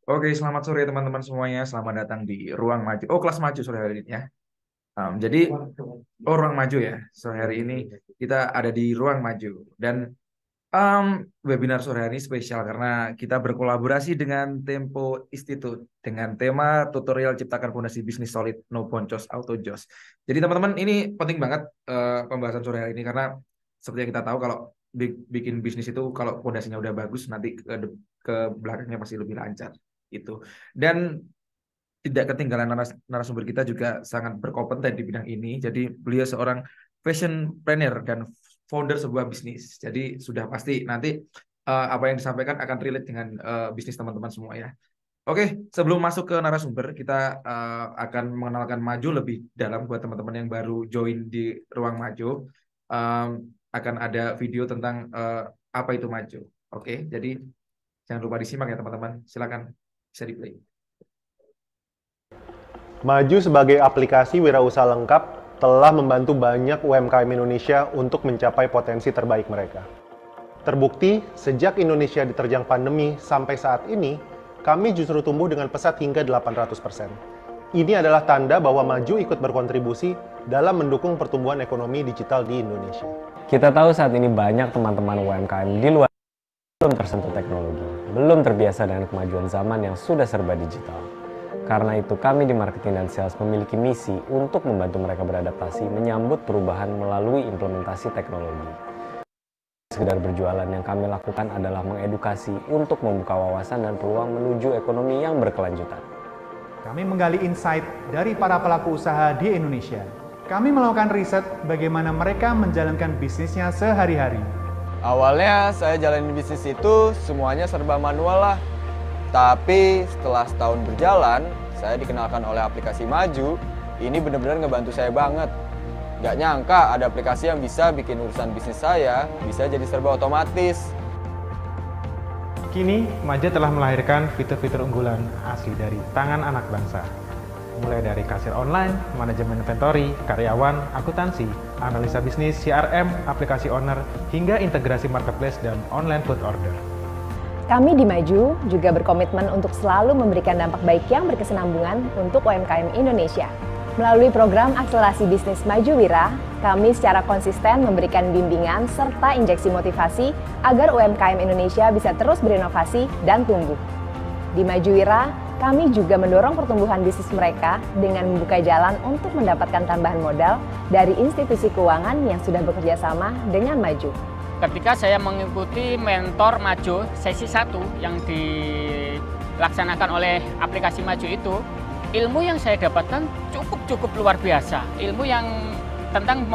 Oke, selamat sore teman-teman semuanya. Selamat datang di Ruang Maju. Oh, kelas maju sore hari ini ya. Jadi, Ruang Maju ya. Sore hari ini kita ada di Ruang Maju. Dan um, webinar sore hari ini spesial karena kita berkolaborasi dengan Tempo Institute dengan tema tutorial ciptakan fondasi bisnis solid no boncos auto jos. Jadi teman-teman ini penting banget pembahasan sore hari ini karena seperti yang kita tahu kalau bikin bisnis itu kalau fondasinya udah bagus nanti ke belakangnya pasti lebih lancar itu. Dan tidak ketinggalan narasumber kita juga sangat berkompeten di bidang ini. Jadi beliau seorang fashion planner dan founder sebuah bisnis. Jadi sudah pasti nanti apa yang disampaikan akan relate dengan bisnis teman-teman semua ya. Oke, sebelum masuk ke narasumber, kita akan mengenalkan Maju lebih dalam buat teman-teman yang baru join di Ruang Maju. Um, akan ada video tentang apa itu Maju. Oke, jadi jangan lupa disimak ya teman-teman. Silakan bisa di play. Maju sebagai aplikasi wirausaha lengkap telah membantu banyak UMKM Indonesia untuk mencapai potensi terbaik mereka. Terbukti, sejak Indonesia diterjang pandemi sampai saat ini, kami justru tumbuh dengan pesat hingga 800%. Ini adalah tanda bahwa Maju ikut berkontribusi dalam mendukung pertumbuhan ekonomi digital di Indonesia. Kita tahu saat ini banyak teman-teman UMKM di luar belum tersentuh teknologi, belum terbiasa dengan kemajuan zaman yang sudah serba digital. Karena itu kami di marketing dan sales memiliki misi untuk membantu mereka beradaptasi menyambut perubahan melalui implementasi teknologi. Sekedar berjualan yang kami lakukan adalah mengedukasi untuk membuka wawasan dan peluang menuju ekonomi yang berkelanjutan. Kami menggali insight dari para pelaku usaha di Indonesia. Kami melakukan riset bagaimana mereka menjalankan bisnisnya sehari-hari. Awalnya saya jalanin bisnis itu semuanya serba manual lah. Tapi setelah setahun berjalan, saya dikenalkan oleh aplikasi Maju. Ini benar-benar ngebantu saya banget. Gak nyangka ada aplikasi yang bisa bikin urusan bisnis saya bisa jadi serba otomatis. Kini, Maju telah melahirkan fitur-fitur unggulan asli dari tangan anak bangsa. Mulai dari kasir online, manajemen inventory, karyawan, akuntansi, analisa bisnis, CRM, aplikasi owner, hingga integrasi marketplace dan online food order. Kami di Maju juga berkomitmen untuk selalu memberikan dampak baik yang berkesinambungan untuk UMKM Indonesia. Melalui program akselerasi bisnis Maju Wira, kami secara konsisten memberikan bimbingan serta injeksi motivasi agar UMKM Indonesia bisa terus berinovasi dan tumbuh. Di Maju Wira, kami juga mendorong pertumbuhan bisnis mereka dengan membuka jalan untuk mendapatkan tambahan modal dari institusi keuangan yang sudah bekerja sama dengan Maju. Ketika saya mengikuti mentor Maju sesi 1 yang dilaksanakan oleh aplikasi Maju itu, ilmu yang saya dapatkan cukup luar biasa. Ilmu yang tentang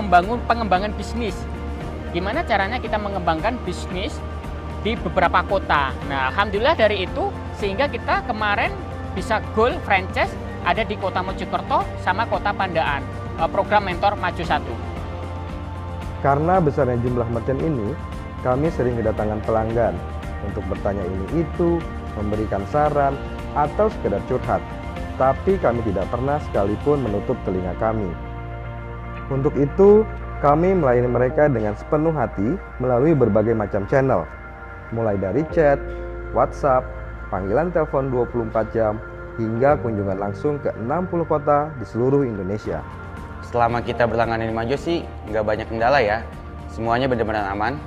pengembangan bisnis. Gimana caranya kita mengembangkan bisnis di beberapa kota. Nah, alhamdulillah dari itu sehingga kita kemarin bisa goal franchise ada di Kota Mojokerto sama Kota Pandaan. Program mentor Maju 1. Karena besarnya jumlah merchant ini, kami sering kedatangan pelanggan untuk bertanya ini itu, memberikan saran, atau sekedar curhat. Tapi kami tidak pernah sekalipun menutup telinga kami. Untuk itu, kami melayani mereka dengan sepenuh hati melalui berbagai macam channel. Mulai dari chat, WhatsApp, panggilan telepon 24 jam, hingga kunjungan langsung ke 60 kota di seluruh Indonesia. Selama kita berlangganan di Maju sih nggak banyak kendala ya. Semuanya benar-benar aman.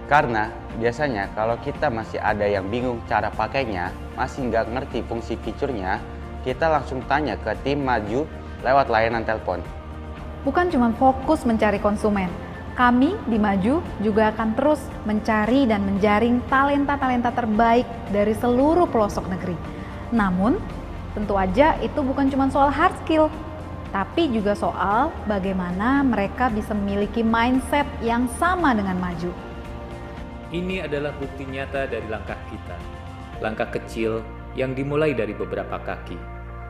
Karena biasanya kalau kita masih ada yang bingung cara pakainya, masih nggak ngerti fungsi fiturnya, kita langsung tanya ke tim Maju lewat layanan telepon. Bukan cuma fokus mencari konsumen, kami di Maju juga akan terus mencari dan menjaring talenta-talenta terbaik dari seluruh pelosok negeri. Namun, tentu aja itu bukan cuma soal hard skill, tapi juga soal bagaimana mereka bisa memiliki mindset yang sama dengan Maju. Ini adalah bukti nyata dari langkah kita. Langkah kecil yang dimulai dari beberapa kaki.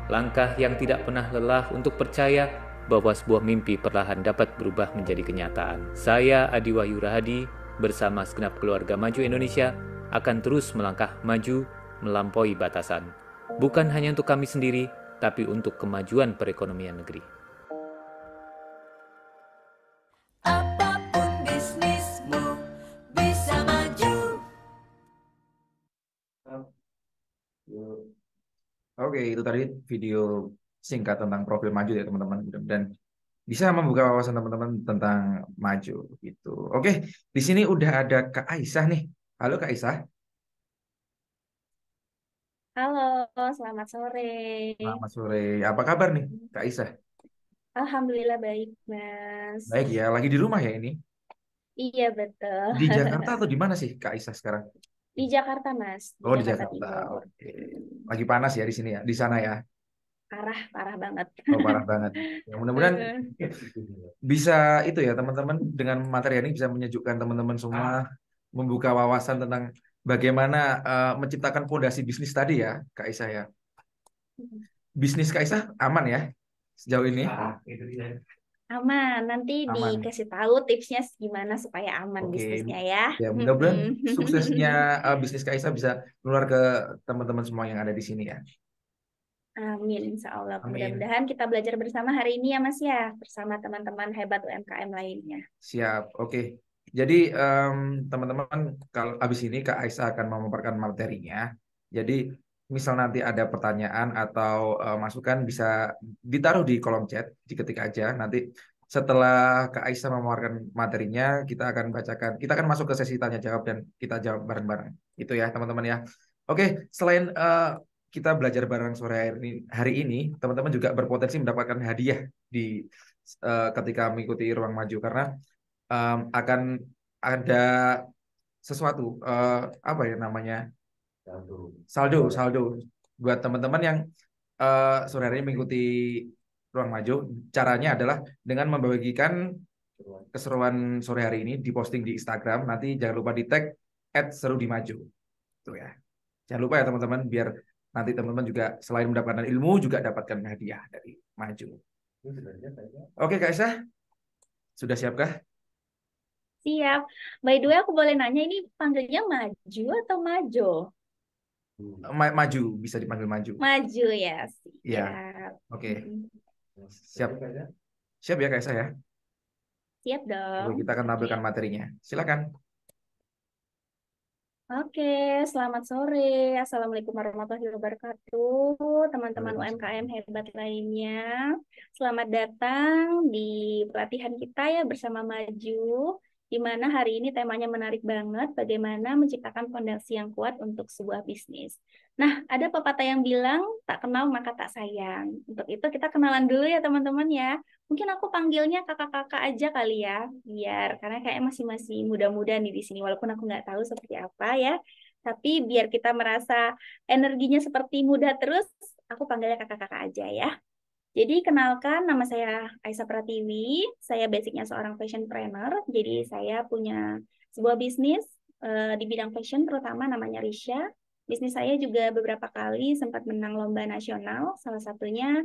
Langkah yang tidak pernah lelah untuk percaya bahwa sebuah mimpi perlahan dapat berubah menjadi kenyataan. Saya Adi Wahyu Rahadi bersama segenap keluarga Maju Indonesia akan terus melangkah maju melampaui batasan. Bukan hanya untuk kami sendiri, tapi untuk kemajuan perekonomian negeri. Apapun bisnismu bisa maju. Oke, itu tadi video singkat tentang profil maju ya teman-teman. Dan bisa membuka wawasan teman-teman tentang maju gitu. Oke, di sini udah ada Kak Aisyah nih. Halo Kak Aisyah. Halo, selamat sore. Selamat sore. Apa kabar nih Kak Aisyah? Alhamdulillah baik, Mas. Baik ya, lagi di rumah ya ini. Iya, betul. Di Jakarta atau di mana sih Kak Aisyah sekarang? Di Jakarta, Mas. Di Oh, di Jakarta Jakarta. Timur. Oke. Lagi panas ya di sini ya, di sana ya. Parah, parah banget. Oh, parah banget. Ya, mudah-mudahan bisa itu ya teman-teman, dengan materi ini bisa menyejukkan teman-teman semua, membuka wawasan tentang bagaimana menciptakan fondasi bisnis tadi ya Kak Aisyah ya. Bisnis Kak Aisyah aman ya sejauh ini? Aman, nanti Aman. dikasih tahu tipsnya gimana supaya aman Oke. bisnisnya ya. Ya, mudah-mudahan suksesnya bisnis Kak Aisyah bisa keluar ke teman-teman semua yang ada di sini ya. Amin, insya Allah. Amin. Mudah-mudahan kita belajar bersama hari ini ya, Mas ya, bersama teman-teman hebat UMKM lainnya. Siap, oke. Jadi teman-teman, kalau habis ini Kak Aisyah akan memaparkan materinya. Jadi misal nanti ada pertanyaan atau masukan bisa ditaruh di kolom chat, diketik aja. Nanti setelah Kak Aisyah memaparkan materinya, kita akan bacakan, kita akan masuk ke sesi tanya jawab dan kita jawab bareng-bareng. Itu ya teman-teman ya. Oke, selain kita belajar bareng sore hari ini, teman-teman juga berpotensi mendapatkan hadiah di ketika mengikuti Ruang Maju, karena akan ada sesuatu apa ya namanya, saldo buat teman-teman yang sore hari ini mengikuti Ruang Maju. Caranya adalah dengan membagikan keseruan sore hari ini di posting di Instagram. Nanti jangan lupa di tag @serudimaju itu ya. Jangan lupa ya teman-teman, biar nanti teman-teman juga selain mendapatkan ilmu juga dapatkan hadiah dari Maju. Oke Kak Aisyah, sudah siapkah? Siap. By the way, aku boleh nanya, ini panggilnya Maju atau Majo? Maju, bisa dipanggil Maju. Maju ya, Iya. siap. Oke. Siap. Siap ya Kak Aisyah ya. Siap dong. Oke, kita akan tampilkan materinya. Silakan. Oke, selamat sore. Assalamualaikum warahmatullahi wabarakatuh, teman-teman UMKM hebat lainnya. Selamat datang di pelatihan kita ya bersama Maju, di mana hari ini temanya menarik banget, bagaimana menciptakan fondasi yang kuat untuk sebuah bisnis. Nah, ada pepatah yang bilang, tak kenal maka tak sayang. Untuk itu kita kenalan dulu ya teman-teman ya. Mungkin aku panggilnya kakak-kakak aja kali ya, biar karena kayak masih muda-muda nih di sini, walaupun aku nggak tahu seperti apa ya. Tapi biar kita merasa energinya seperti muda terus, aku panggilnya kakak-kakak aja ya. Jadi kenalkan, nama saya Aisyah Pratiwi, saya basicnya seorang fashion planner. Jadi saya punya sebuah bisnis di bidang fashion, terutama namanya Risha. Bisnis saya juga beberapa kali sempat menang lomba nasional, salah satunya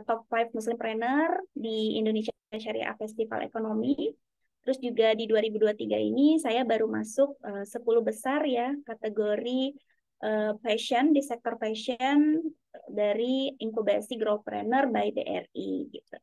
top 5 Muslimpreneur di Indonesia Syariah Festival Ekonomi. Terus juga di 2023 ini saya baru masuk 10 besar ya kategori fashion, di sektor fashion dari inkubasi Growpreneur by BRI gitu.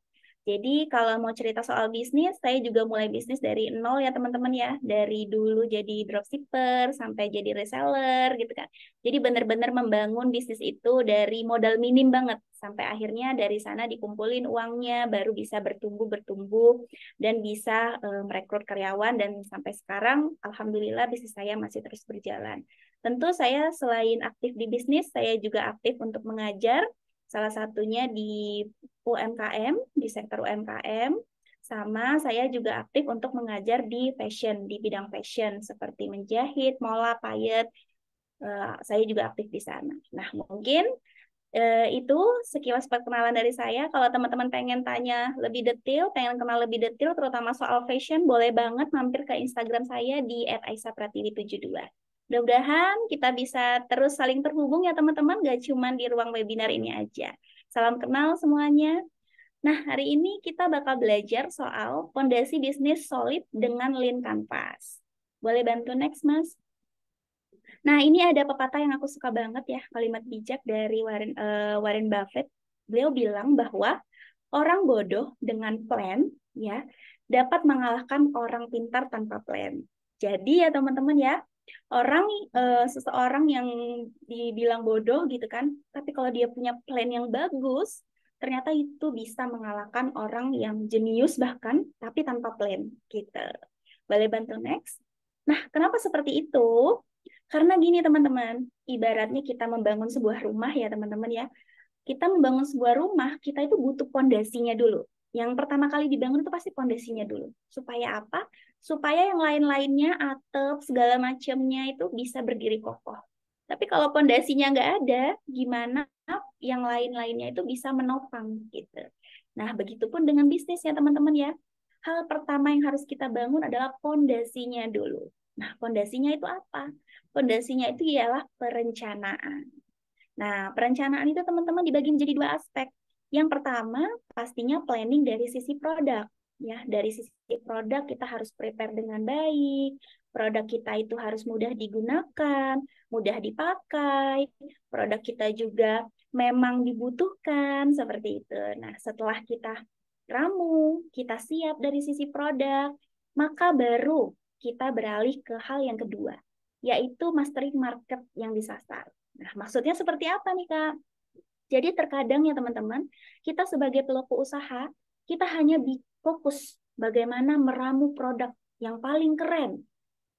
Jadi kalau mau cerita soal bisnis, saya juga mulai bisnis dari nol ya teman-teman ya. Dari dulu jadi dropshipper sampai jadi reseller gitu kan. Jadi benar-benar membangun bisnis itu dari modal minim banget. Sampai akhirnya dari sana dikumpulin uangnya, baru bisa bertumbuh dan bisa merekrut karyawan. Dan sampai sekarang, alhamdulillah bisnis saya masih terus berjalan. Tentu saya selain aktif di bisnis, saya juga aktif untuk mengajar. Salah satunya di UMKM, di sektor UMKM, sama saya juga aktif untuk mengajar di fashion, di bidang fashion, seperti menjahit, mola, payet, saya juga aktif di sana. Nah, mungkin itu sekilas perkenalan dari saya. Kalau teman-teman pengen tanya lebih detail, pengen kenal lebih detail, terutama soal fashion, boleh banget mampir ke Instagram saya di @aisyahpratiwi72. Mudah-mudahan kita bisa terus saling terhubung ya teman-teman, gak cuma di ruang webinar ini aja. Salam kenal semuanya. Nah, hari ini kita bakal belajar soal fondasi bisnis solid dengan Lean Canvas. Boleh bantu next, Mas? Nah, ini ada pepatah yang aku suka banget ya, kalimat bijak dari Warren Buffett. Beliau bilang bahwa orang bodoh dengan plan ya dapat mengalahkan orang pintar tanpa plan. Jadi ya teman-teman ya, Seseorang yang dibilang bodoh gitu kan, tapi kalau dia punya plan yang bagus, ternyata itu bisa mengalahkan orang yang jenius bahkan, tapi tanpa plan gitu. Boleh bantu next? Nah, kenapa seperti itu? Karena gini teman-teman, ibaratnya kita membangun sebuah rumah ya teman-teman ya. Kita membangun sebuah rumah, kita itu butuh pondasinya dulu. Yang pertama kali dibangun itu pasti pondasinya dulu. Supaya apa? Supaya yang lain-lainnya, atap, segala macamnya itu bisa berdiri kokoh. Tapi kalau pondasinya nggak ada, gimana yang lain-lainnya itu bisa menopang gitu. Nah, begitupun dengan bisnis ya teman-teman ya. Hal pertama yang harus kita bangun adalah pondasinya dulu. Nah, pondasinya itu apa? Pondasinya itu ialah perencanaan. Nah, perencanaan itu teman-teman dibagi menjadi dua aspek. Yang pertama, pastinya planning dari sisi produk. Ya, dari sisi produk kita harus prepare dengan baik. Produk kita itu harus mudah digunakan, mudah dipakai. Produk kita juga memang dibutuhkan seperti itu. Nah, setelah kita ramu, kita siap dari sisi produk, maka baru kita beralih ke hal yang kedua, yaitu mastering market yang disasar. Nah, maksudnya seperti apa nih, Kak? Jadi terkadang ya teman-teman, kita sebagai pelaku usaha, kita hanya fokus bagaimana meramu produk yang paling keren,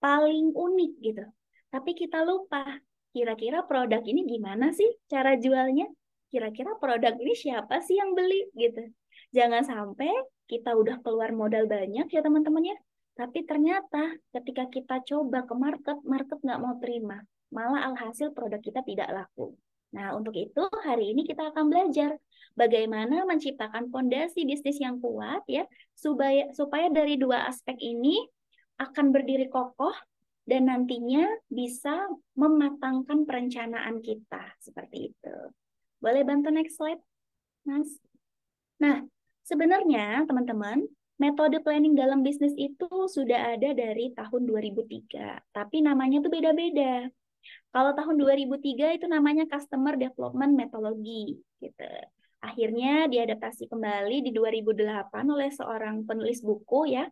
paling unik gitu. Tapi kita lupa, kira-kira produk ini gimana sih cara jualnya? Kira-kira produk ini siapa sih yang beli gitu. Jangan sampai kita udah keluar modal banyak ya teman-teman ya, tapi ternyata ketika kita coba ke market nggak mau terima. Malah alhasil produk kita tidak laku. Nah, untuk itu hari ini kita akan belajar bagaimana menciptakan fondasi bisnis yang kuat ya, supaya dari dua aspek ini akan berdiri kokoh dan nantinya bisa mematangkan perencanaan kita seperti itu. Boleh bantu next slide, Mas? Nah, sebenarnya teman-teman, metode planning dalam bisnis itu sudah ada dari tahun 2003, tapi namanya tuh beda-beda. Kalau tahun 2003 itu namanya Customer Development Methodology gitu. Akhirnya diadaptasi kembali di 2008 oleh seorang penulis buku ya.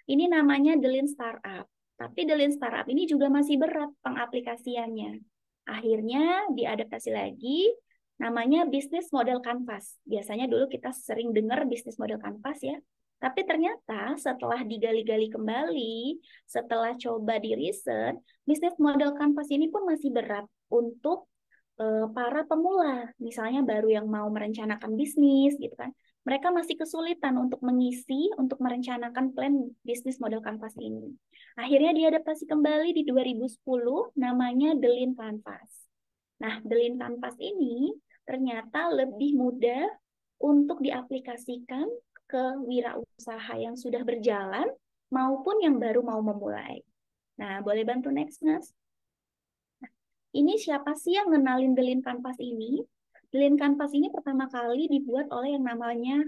Ini namanya The Lean Startup. Tapi The Lean Startup ini juga masih berat pengaplikasiannya. Akhirnya diadaptasi lagi namanya Business Model Canvas. Biasanya dulu kita sering dengar Business Model Canvas ya. Tapi ternyata setelah digali-gali kembali, setelah coba di riset, bisnis model Canvas ini pun masih berat untuk para pemula. Misalnya baru yang mau merencanakan bisnis gitu kan. Mereka masih kesulitan untuk mengisi, untuk merencanakan plan bisnis model Canvas ini. Akhirnya diadaptasi kembali di 2010, namanya The Lean Canvas. Nah, The Lean Canvas ini ternyata lebih mudah untuk diaplikasikan ke wirausaha yang sudah berjalan maupun yang baru mau memulai. Nah, boleh bantu next, Mas? Nah, ini siapa sih yang ngenalin The Lean Canvas ini? The Lean Canvas ini pertama kali dibuat oleh yang namanya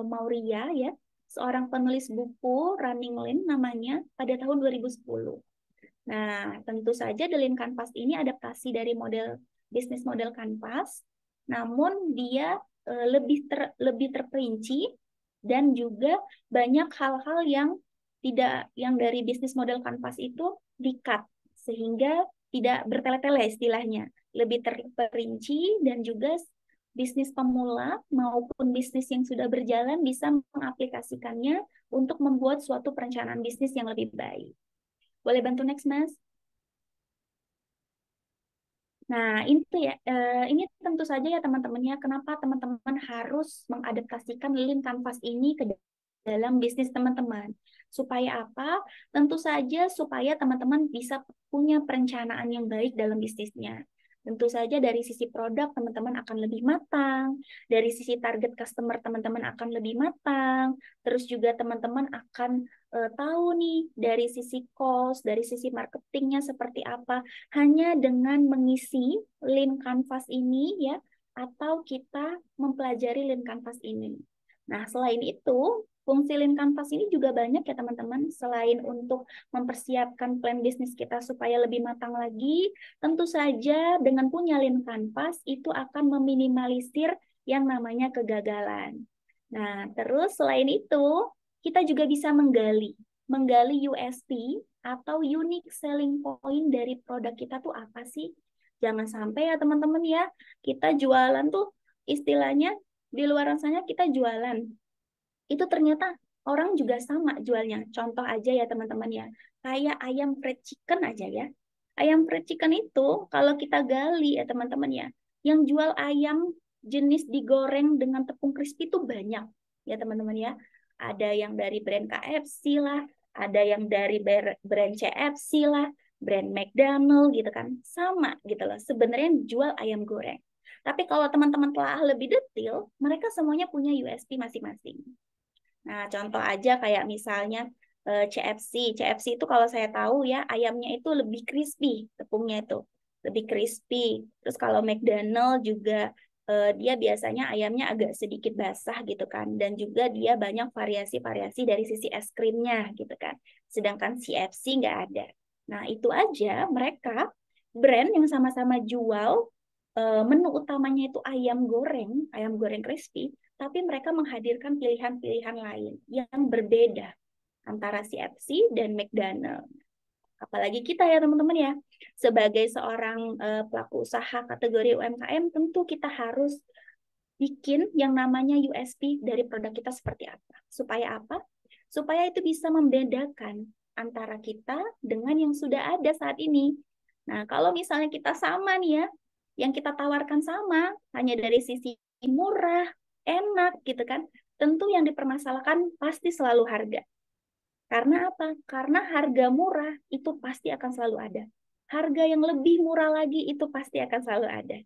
Mauria ya, seorang penulis buku Running Lean namanya pada tahun 2010. Nah, tentu saja The Lean Canvas ini adaptasi dari bisnis model Canvas, namun dia lebih terperinci dan juga banyak hal-hal yang dari bisnis model Canvas itu di-cut sehingga tidak bertele-tele istilahnya, lebih terperinci dan juga bisnis pemula maupun bisnis yang sudah berjalan bisa mengaplikasikannya untuk membuat suatu perencanaan bisnis yang lebih baik. Boleh bantu next, Mas? Nah, ini tentu saja ya teman-temannya, kenapa teman-teman harus mengadaptasikan Lean Canvas ini ke dalam bisnis teman-teman. Supaya apa? Tentu saja supaya teman-teman bisa punya perencanaan yang baik dalam bisnisnya. Tentu saja dari sisi produk teman-teman akan lebih matang, dari sisi target customer teman-teman akan lebih matang, terus juga teman-teman akan tahu nih dari sisi cost, dari sisi marketingnya seperti apa, hanya dengan mengisi Lean Canvas ini ya, atau kita mempelajari Lean Canvas ini. Nah, selain itu, fungsi Lean Canvas ini juga banyak ya teman-teman. Selain untuk mempersiapkan plan bisnis kita supaya lebih matang lagi, tentu saja dengan punya Lean Canvas itu akan meminimalisir yang namanya kegagalan. Nah, terus selain itu, kita juga bisa menggali USP atau unique selling point dari produk kita tuh apa sih? Jangan sampai ya teman-teman ya, kita jualan tuh istilahnya di luar sana kita jualan. Itu ternyata orang juga sama jualnya. Contoh aja ya teman-teman ya, kayak ayam fried chicken aja ya. Ayam fried chicken itu kalau kita gali ya teman-teman ya, yang jual ayam jenis digoreng dengan tepung crispy itu banyak ya teman-teman ya. Ada yang dari brand KFC lah, ada yang dari brand CFC lah, brand McDonald gitu kan. Sama gitu loh. Sebenarnya yang jual ayam goreng. Tapi kalau teman-teman telah lebih detail, mereka semuanya punya USP masing-masing. Nah, contoh aja kayak misalnya CFC. CFC itu kalau saya tahu ya, ayamnya itu lebih crispy, tepungnya itu lebih crispy. Terus kalau McDonald juga dia biasanya ayamnya agak sedikit basah gitu kan. Dan juga dia banyak variasi-variasi dari sisi es krimnya gitu kan. Sedangkan CFC nggak ada. Nah, itu aja mereka brand yang sama-sama jual menu utamanya itu ayam goreng crispy, tapi mereka menghadirkan pilihan-pilihan lain yang berbeda antara CFC dan McDonald. Apalagi kita ya teman-teman ya, sebagai seorang pelaku usaha kategori UMKM, tentu kita harus bikin yang namanya USP dari produk kita seperti apa. Supaya apa? Supaya itu bisa membedakan antara kita dengan yang sudah ada saat ini. Nah, kalau misalnya kita sama nih ya, yang kita tawarkan sama, hanya dari sisi murah, enak gitu kan, tentu yang dipermasalahkan pasti selalu harga. Karena apa? Karena harga murah itu pasti akan selalu ada. Harga yang lebih murah lagi itu pasti akan selalu ada.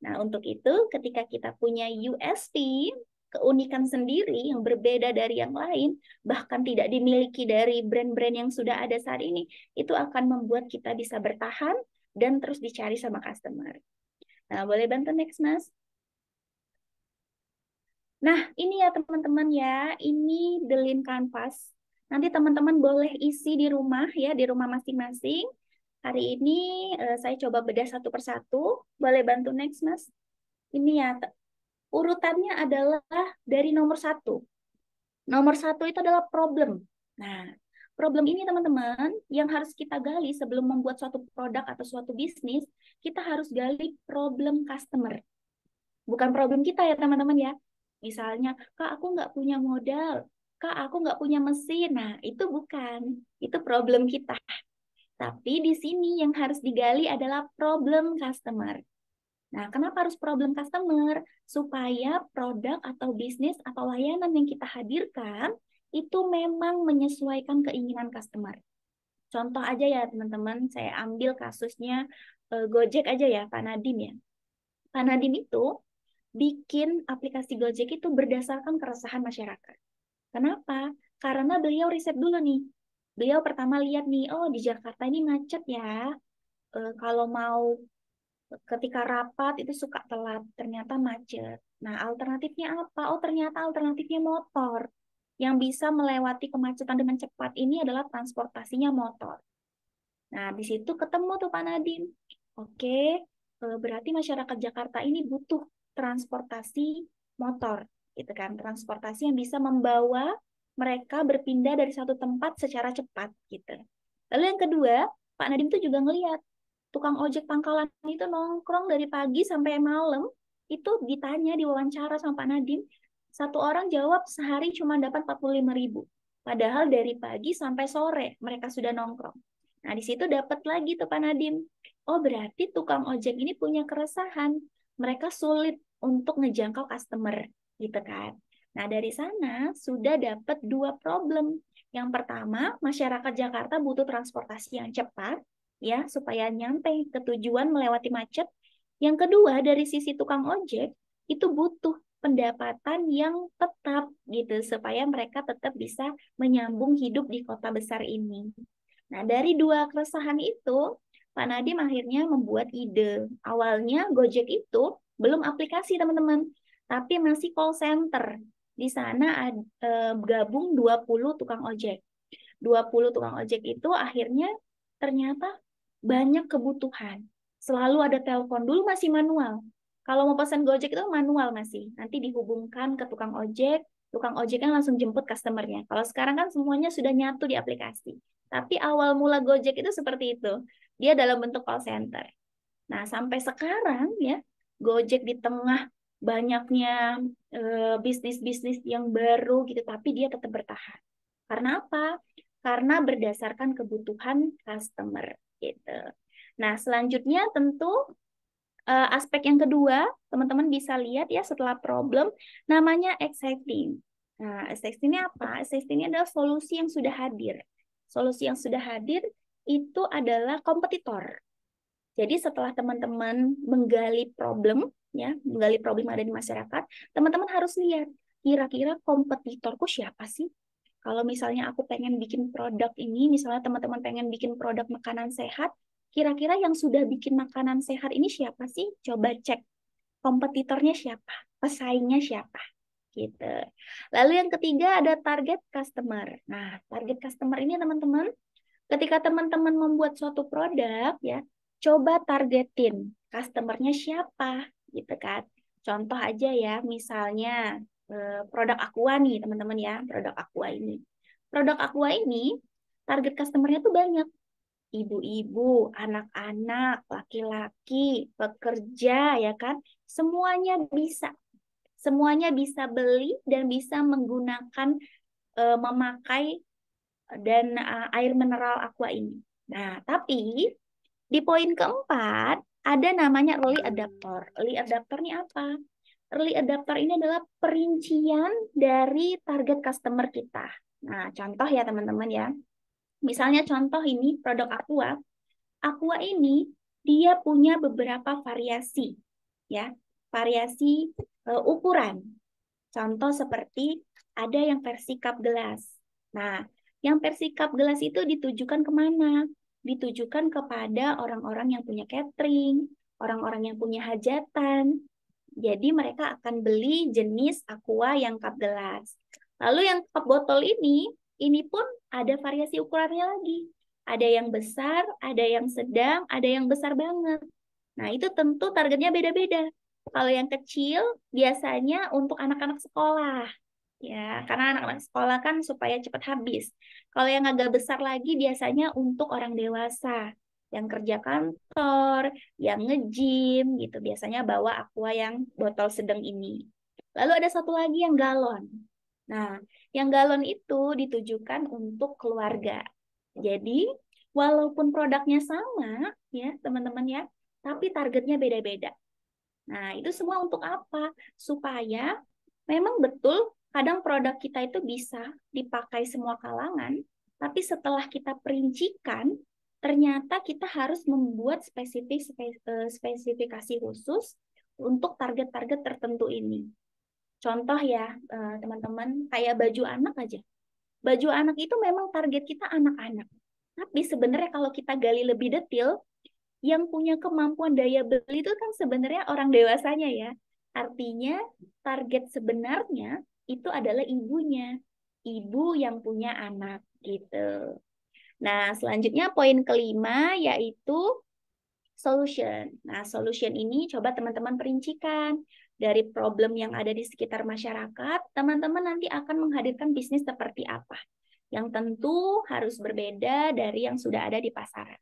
Nah, untuk itu ketika kita punya USP, keunikan sendiri yang berbeda dari yang lain, bahkan tidak dimiliki dari brand-brand yang sudah ada saat ini, itu akan membuat kita bisa bertahan dan terus dicari sama customer. Nah, boleh bantu next, Mas? Nah, ini ya teman-teman ya, ini the lean canvas. Nanti teman-teman boleh isi di rumah ya, di rumah masing-masing. Hari ini saya coba bedah satu persatu. Boleh bantu next, Mas? Ini ya, urutannya adalah dari nomor 1. Nomor 1 itu adalah problem. Nah, problem ini teman-teman yang harus kita gali sebelum membuat suatu produk atau suatu bisnis, kita harus gali problem customer. Bukan problem kita ya teman-teman ya. Misalnya, Kak aku nggak punya modal, Kak aku nggak punya mesin. Nah, itu bukan. Itu problem kita. Tapi di sini yang harus digali adalah problem customer. Nah, kenapa harus problem customer? Supaya produk atau bisnis atau layanan yang kita hadirkan itu memang menyesuaikan keinginan customer. Contoh aja ya teman-teman, saya ambil kasusnya Gojek aja ya, Pak Nadim ya. Pak Nadim itu bikin aplikasi Gojek itu berdasarkan keresahan masyarakat. Kenapa? Karena beliau riset dulu nih. Beliau pertama lihat nih, oh di Jakarta ini macet ya. Kalau mau ketika rapat itu suka telat, ternyata macet. Nah, alternatifnya apa? Oh, ternyata alternatifnya motor. Yang bisa melewati kemacetan dengan cepat ini adalah transportasinya motor. Nah, di situ ketemu tuh Pak Nadim. Oke, berarti masyarakat Jakarta ini butuh transportasi motor, gitu kan? Transportasi yang bisa membawa mereka berpindah dari satu tempat secara cepat, gitu. Lalu yang kedua, Pak Nadim tuh juga ngelihat tukang ojek pangkalan itu nongkrong dari pagi sampai malam, itu ditanya, diwawancara sama Pak Nadim, satu orang jawab sehari cuma dapat 45.000. Padahal dari pagi sampai sore mereka sudah nongkrong. Nah, di situ dapat lagi tuh Pak Nadim. Oh, berarti tukang ojek ini punya keresahan. Mereka sulit untuk ngejangkau customer, gitu kan. Nah, dari sana sudah dapat 2 problem. Yang pertama, masyarakat Jakarta butuh transportasi yang cepat, ya, supaya nyampe ke tujuan melewati macet. Yang kedua, dari sisi tukang ojek, itu butuh pendapatan yang tetap, gitu, supaya mereka tetap bisa menyambung hidup di kota besar ini. Nah, dari 2 keresahan itu, Pak Nadim akhirnya membuat ide. Awalnya Gojek itu belum aplikasi, teman-teman, tapi masih call center. Di sana gabung 20 tukang ojek. 20 tukang ojek itu akhirnya ternyata banyak kebutuhan. Selalu ada telepon. Dulu masih manual. Kalau mau pesan Gojek itu manual masih. Nanti dihubungkan ke tukang ojek, Tukang ojek kan langsung jemput customernya. Kalau sekarang kan semuanya sudah nyatu di aplikasi. Tapi awal mula Gojek itu seperti itu. Dia dalam bentuk call center. Nah, sampai sekarang ya, Gojek di tengah banyaknya bisnis-bisnis yang baru gitu, tapi dia tetap bertahan. Karena apa? Karena berdasarkan kebutuhan customer gitu. Nah, selanjutnya tentu aspek yang kedua, teman-teman bisa lihat ya setelah problem, namanya existing. Nah, existing ini apa? Existing ini adalah solusi yang sudah hadir. Solusi yang sudah hadir itu adalah kompetitor. Jadi setelah teman-teman menggali problem, ya, menggali problem yang ada di masyarakat, teman-teman harus lihat kira-kira kompetitorku siapa sih? Kalau misalnya aku pengen bikin produk ini, misalnya teman-teman pengen bikin produk makanan sehat, kira-kira yang sudah bikin makanan sehat ini siapa sih? Coba cek kompetitornya siapa, pesaingnya siapa, gitu. Lalu yang ketiga ada target customer. Nah, target customer ini teman-teman, ketika teman-teman membuat suatu produk, ya, coba targetin customernya siapa, gitu kan. Contoh aja ya, misalnya produk Aqua nih teman-teman ya, produk Aqua ini. Produk Aqua ini target customernya tuh banyak. Ibu-ibu, anak-anak, laki-laki, pekerja ya kan, semuanya bisa. Semuanya bisa beli dan bisa menggunakan memakai dan air mineral Aqua ini. Nah, tapi di poin keempat ada namanya early adapter. Early adapter ini apa? Early adapter ini adalah perincian dari target customer kita. Nah, contoh ya teman-teman ya. Misalnya contoh ini produk Aqua. Aqua ini dia punya beberapa variasi ya. Variasi ukuran. Contoh seperti ada yang versi cup gelas. Nah, yang versi cup gelas itu ditujukan kemana? Ditujukan kepada orang-orang yang punya catering, orang-orang yang punya hajatan. Jadi mereka akan beli jenis Aqua yang cup gelas. Lalu yang cup botol ini pun ada variasi ukurannya lagi. Ada yang besar, ada yang sedang, ada yang besar banget. Nah, itu tentu targetnya beda-beda. Kalau yang kecil biasanya untuk anak-anak sekolah. Ya, karena anak-anak sekolah kan supaya cepat habis. Kalau yang agak besar lagi biasanya untuk orang dewasa yang kerja kantor, yang nge-gym gitu. Biasanya bawa Aqua yang botol sedang ini. Lalu ada satu lagi yang galon. Nah, yang galon itu ditujukan untuk keluarga. Jadi, walaupun produknya sama ya, teman-teman ya, tapi targetnya beda-beda. Nah, itu semua untuk apa? Supaya memang betul kadang produk kita itu bisa dipakai semua kalangan, tapi setelah kita perincikan, ternyata kita harus membuat spesifikasi khusus untuk target-target tertentu ini. Contoh ya, teman-teman, kayak baju anak aja. Baju anak itu memang target kita anak-anak. Tapi sebenarnya kalau kita gali lebih detail, yang punya kemampuan daya beli itu kan sebenarnya orang dewasanya ya. Artinya target sebenarnya itu adalah ibunya. Ibu yang punya anak gitu. Nah, selanjutnya poin kelima yaitu solution. Nah, solution ini coba teman-teman perincikan dari problem yang ada di sekitar masyarakat, teman-teman nanti akan menghadirkan bisnis seperti apa. Yang tentu harus berbeda dari yang sudah ada di pasaran.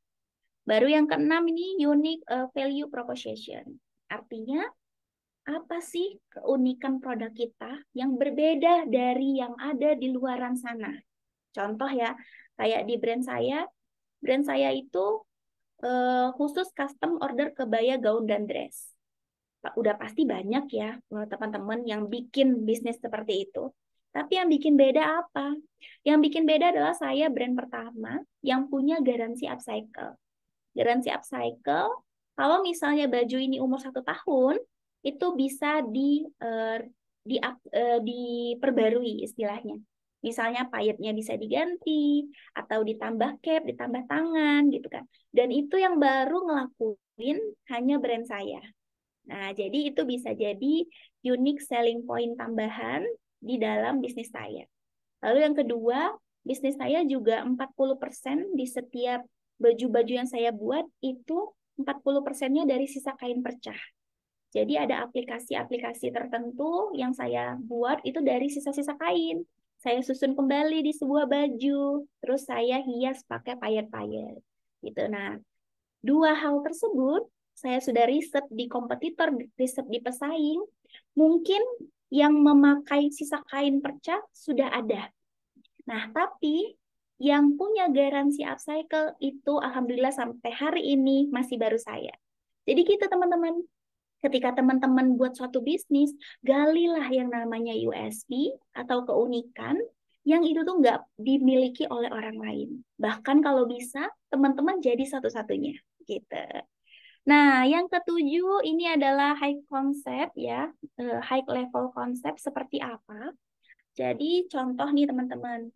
Baru yang keenam ini unique value proposition. Artinya apa sih keunikan produk kita yang berbeda dari yang ada di luaran sana. Contoh ya, kayak di brand saya itu khusus custom order kebaya, gaun, dan dress. Udah pasti banyak ya teman-teman yang bikin bisnis seperti itu. Tapi yang bikin beda apa? Yang bikin beda adalah saya brand pertama yang punya garansi upcycle. Garansi upcycle, kalau misalnya baju ini umur 1 tahun, itu bisa diperbarui istilahnya. Misalnya payetnya bisa diganti, atau ditambah cap, ditambah tangan, gitu kan. Dan itu yang baru ngelakuin hanya brand saya. Nah, jadi itu bisa jadi unique selling point tambahan di dalam bisnis saya. Lalu yang kedua, bisnis saya juga 40% di setiap baju-baju yang saya buat itu 40%-nya dari sisa kain percah. Jadi ada aplikasi-aplikasi tertentu yang saya buat itu dari sisa-sisa kain. Saya susun kembali di sebuah baju, terus saya hias pakai payet-payet. Gitu. Nah, dua hal tersebut saya sudah riset di kompetitor, riset di pesaing. Mungkin yang memakai sisa kain perca sudah ada. Nah, tapi yang punya garansi upcycle itu alhamdulillah sampai hari ini masih baru saya. Jadi gitu teman-teman. Ketika teman-teman buat suatu bisnis, galilah yang namanya USP atau keunikan yang itu tuh nggak dimiliki oleh orang lain. Bahkan kalau bisa, teman-teman jadi satu-satunya. Gitu. Nah, yang ketujuh ini adalah high concept ya, high level konsep seperti apa. Jadi contoh nih teman-teman.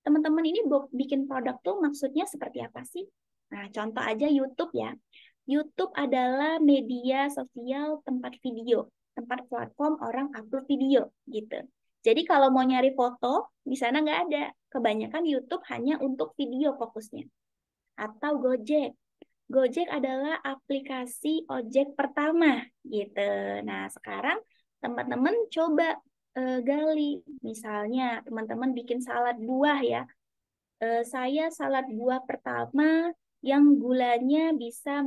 Teman-teman ini bikin produk tuh maksudnya seperti apa sih? Nah, contoh aja YouTube ya. YouTube adalah media sosial tempat video, tempat platform orang upload video gitu. Jadi kalau mau nyari foto, di sana nggak ada. Kebanyakan YouTube hanya untuk video fokusnya. Atau Gojek. Gojek adalah aplikasi ojek pertama gitu. Nah, sekarang teman-teman coba gali. Misalnya teman-teman bikin salad buah ya. Saya salad buah pertama yang gulanya bisa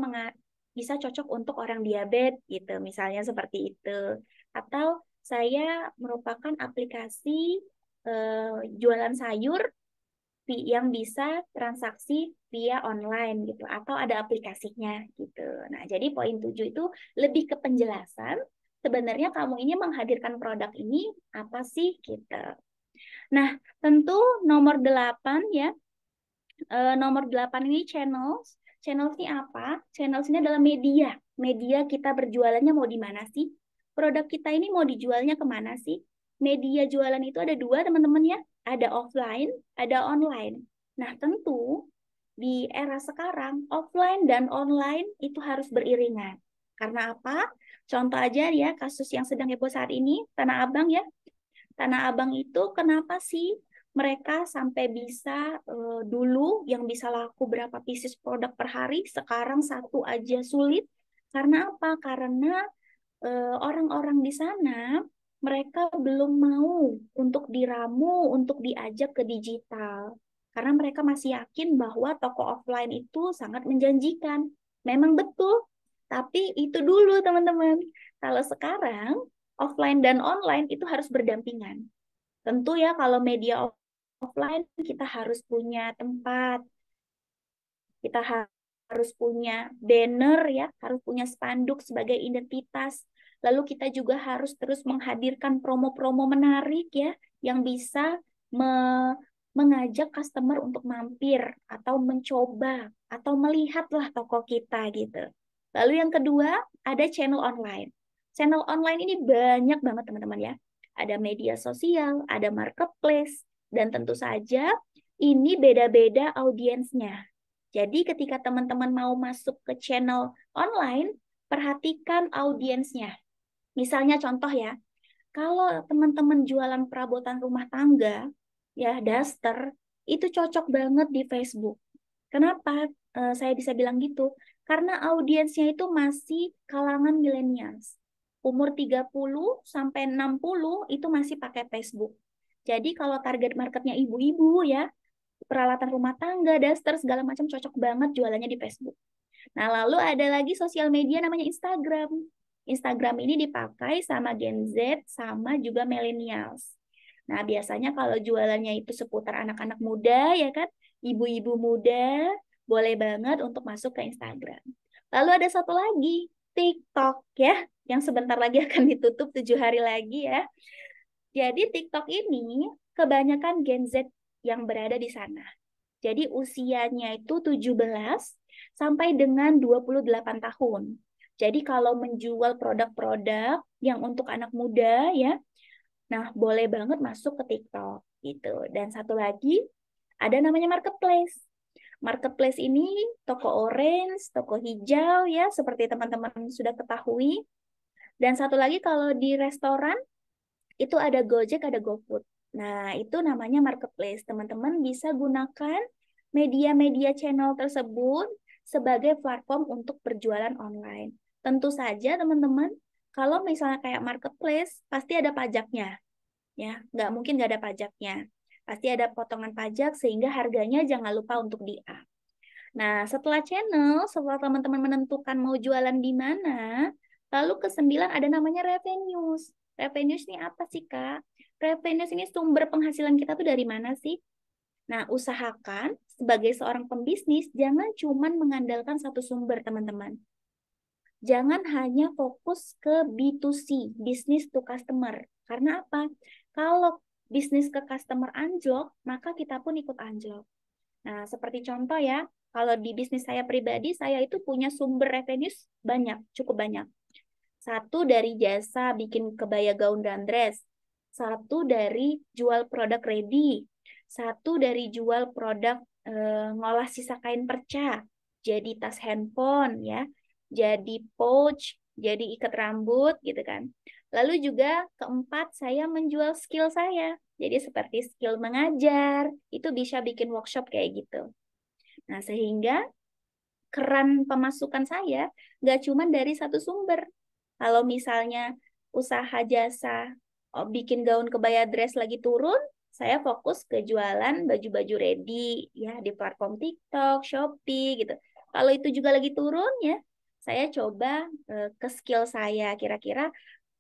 cocok untuk orang diabetes gitu, misalnya seperti itu. Atau saya merupakan aplikasi jualan sayur yang bisa transaksi via online gitu, atau ada aplikasinya gitu. Nah, jadi poin 7 itu lebih ke penjelasan. Sebenarnya kamu ini menghadirkan produk ini apa sih gitu. Nah, tentu nomor 8 ya. Nomor 8 ini channels. Channels ini apa? Channels ini adalah media. Media kita berjualannya mau di mana sih? Produk kita ini mau dijualnya kemana sih? Media jualan itu ada dua teman-teman ya. Ada offline, ada online. Nah tentu di era sekarang offline dan online itu harus beriringan. Karena apa? Contoh aja ya kasus yang sedang heboh saat ini, Tanah Abang ya. Tanah Abang itu kenapa sih mereka sampai bisa dulu yang bisa laku berapa pieces produk per hari, sekarang satu aja sulit. Karena apa? Karena orang-orang di sana mereka belum mau untuk diramu, untuk diajak ke digital. Karena mereka masih yakin bahwa toko offline itu sangat menjanjikan. Memang betul, tapi itu dulu teman-teman. Kalau sekarang offline dan online itu harus berdampingan. Tentu ya kalau media offline kita harus punya tempat, kita harus punya banner ya, harus punya spanduk sebagai identitas. Lalu kita juga harus terus menghadirkan promo-promo menarik ya, yang bisa mengajak customer untuk mampir atau mencoba atau melihatlah toko kita gitu. Lalu yang kedua ada channel online. Channel online ini banyak banget teman-teman ya. Ada media sosial, ada marketplace, dan tentu saja ini beda-beda audiensnya. Jadi ketika teman-teman mau masuk ke channel online, perhatikan audiensnya. Misalnya contoh ya, kalau teman-teman jualan perabotan rumah tangga, ya daster, itu cocok banget di Facebook. Kenapa saya bisa bilang gitu? Karena audiensnya itu masih kalangan millennials. Umur 30 sampai 60 itu masih pakai Facebook. Jadi kalau target marketnya ibu-ibu ya, peralatan rumah tangga, daster, segala macam cocok banget jualannya di Facebook. Nah, lalu ada lagi sosial media namanya Instagram. Instagram ini dipakai sama Gen Z sama juga millennials. Nah, biasanya kalau jualannya itu seputar anak-anak muda ya kan, ibu-ibu muda, boleh banget untuk masuk ke Instagram. Lalu ada satu lagi, TikTok ya, yang sebentar lagi akan ditutup 7 hari lagi ya. Jadi TikTok ini kebanyakan Gen Z yang berada di sana. Jadi usianya itu 17 sampai dengan 28 tahun. Jadi kalau menjual produk-produk yang untuk anak muda ya, nah boleh banget masuk ke TikTok gitu. Dan satu lagi ada namanya marketplace. Marketplace ini toko orange, toko hijau ya, seperti teman-teman sudah ketahui. Dan satu lagi kalau di restoran itu ada Gojek, ada GoFood. Nah, itu namanya marketplace. Teman-teman bisa gunakan media-media channel tersebut sebagai platform untuk berjualan online. Tentu saja teman-teman Kalau misalnya kayak marketplace, pasti ada pajaknya, ya. Nggak mungkin nggak ada pajaknya. Pasti ada potongan pajak sehingga harganya jangan lupa untuk di up. Nah, setelah channel, setelah teman-teman menentukan mau jualan di mana, lalu ke-9 ada namanya revenues. Revenues ini apa sih, Kak? Revenues ini sumber penghasilan kita tuh dari mana sih? Nah, usahakan sebagai seorang pembisnis, jangan cuma mengandalkan satu sumber, teman-teman. Jangan hanya fokus ke B2C, business to customer. Karena apa? Kalau bisnis ke customer anjlok, maka kita pun ikut anjlok. Nah, seperti contoh ya, kalau di bisnis saya pribadi, saya itu punya sumber revenues banyak, cukup banyak. Satu dari jasa bikin kebaya gaun dan dress. Satu dari jual produk ready. Satu dari jual produk ngolah sisa kain perca. Jadi tas handphone ya. Jadi pouch, jadi ikat rambut gitu kan. Lalu juga keempat, saya menjual skill saya. Jadi seperti skill mengajar, itu bisa bikin workshop kayak gitu. Nah, sehingga keran pemasukan saya nggak cuma dari satu sumber. Kalau misalnya usaha jasa bikin gaun kebaya dress lagi turun, saya fokus ke jualan baju-baju ready ya di platform TikTok, Shopee gitu. Kalau itu juga lagi turun ya, saya coba ke skill saya, kira-kira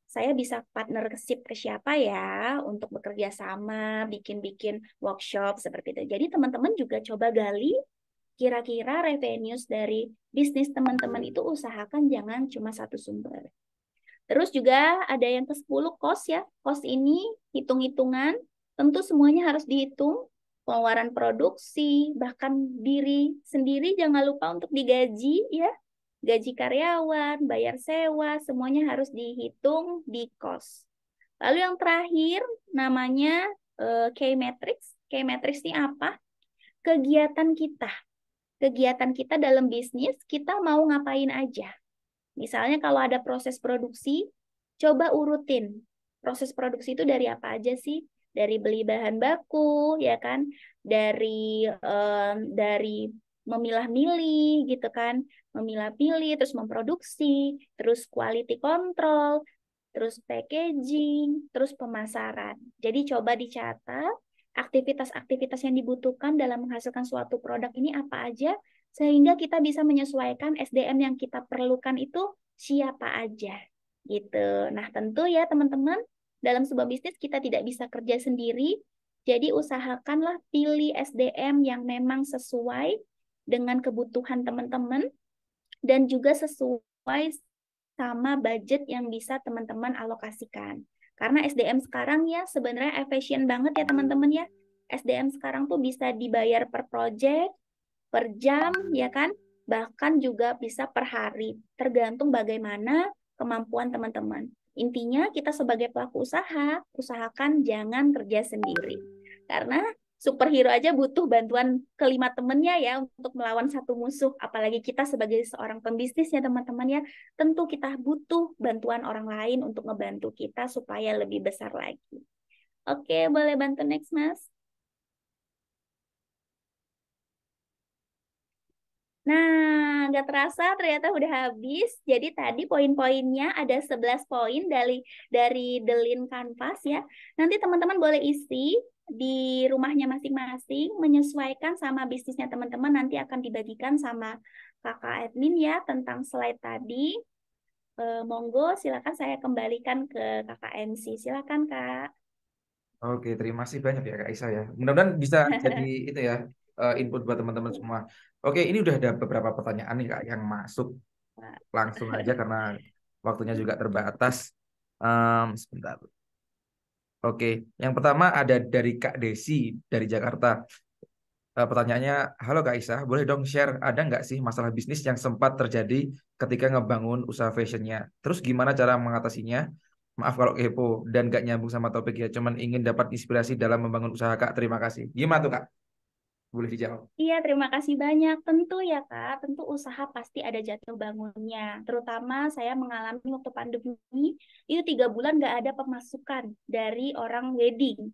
saya bisa partnership ke siapa ya untuk bekerja sama, bikin-bikin workshop seperti itu. Jadi teman-teman juga coba gali kira-kira revenues dari bisnis teman-teman itu usahakan jangan cuma satu sumber. Terus juga ada yang ke-10 cost ya. Cost ini hitung-hitungan, tentu semuanya harus dihitung. Pengeluaran produksi, bahkan diri sendiri jangan lupa untuk digaji ya. Gaji karyawan, bayar sewa, semuanya harus dihitung di cost. Lalu yang terakhir namanya key matrix. Key matrix ini apa? Kegiatan kita. Kegiatan kita dalam bisnis, kita mau ngapain aja. Misalnya kalau ada proses produksi, coba urutin. Proses produksi itu dari apa aja sih? Dari beli bahan baku, ya kan? Dari memilah-milih gitu kan, memilah-pilih, terus memproduksi, terus quality control, terus packaging, terus pemasaran. Jadi coba dicatat aktivitas-aktivitas yang dibutuhkan dalam menghasilkan suatu produk ini apa aja, sehingga kita bisa menyesuaikan SDM yang kita perlukan itu siapa aja gitu. Nah, tentu ya teman-teman, dalam sebuah bisnis kita tidak bisa kerja sendiri, jadi usahakanlah pilih SDM yang memang sesuai dengan kebutuhan teman-teman dan juga sesuai sama budget yang bisa teman-teman alokasikan. Karena SDM sekarang ya sebenarnya efisien banget ya teman-teman ya. SDM sekarang tuh bisa dibayar per project, per jam ya kan, bahkan juga bisa per hari, tergantung bagaimana kemampuan teman-teman. Intinya kita sebagai pelaku usaha, usahakan jangan kerja sendiri. Karena superhero aja butuh bantuan kelima temennya ya untuk melawan satu musuh. Apalagi kita sebagai seorang pembisnis ya teman-teman ya, tentu kita butuh bantuan orang lain untuk ngebantu kita supaya lebih besar lagi. Oke, boleh bantu next, Mas? Nah, nggak terasa ternyata udah habis. Jadi tadi poin-poinnya ada 11 poin dari The Lean Canvas ya. Nanti teman-teman boleh isi di rumahnya masing-masing, menyesuaikan sama bisnisnya teman-teman. Nanti akan dibagikan sama kakak admin ya tentang slide tadi. Monggo, silakan saya kembalikan ke kakak MC. Silakan, Kak. Oke, terima kasih banyak ya Kak Isa ya. Mudah-mudahan bisa jadi itu ya input buat teman-teman semua. Oke, ini udah ada beberapa pertanyaan nih Kak yang masuk langsung aja karena waktunya juga terbatas. Sebentar. Oke, yang pertama ada dari Kak Desi dari Jakarta. Pertanyaannya, halo Kak Isa, boleh dong share ada nggak sih masalah bisnis yang sempat terjadi ketika ngebangun usaha fashionnya? Terus gimana cara mengatasinya? Maaf kalau kepo dan nggak nyambung sama topik ya, cuman ingin dapat inspirasi dalam membangun usaha Kak. Terima kasih. Gimana tuh Kak? Boleh dijawab. Iya, terima kasih banyak. Tentu ya, Kak. Tentu usaha pasti ada jatuh bangunnya. Terutama saya mengalami waktu pandemi, itu 3 bulan nggak ada pemasukan dari orang wedding.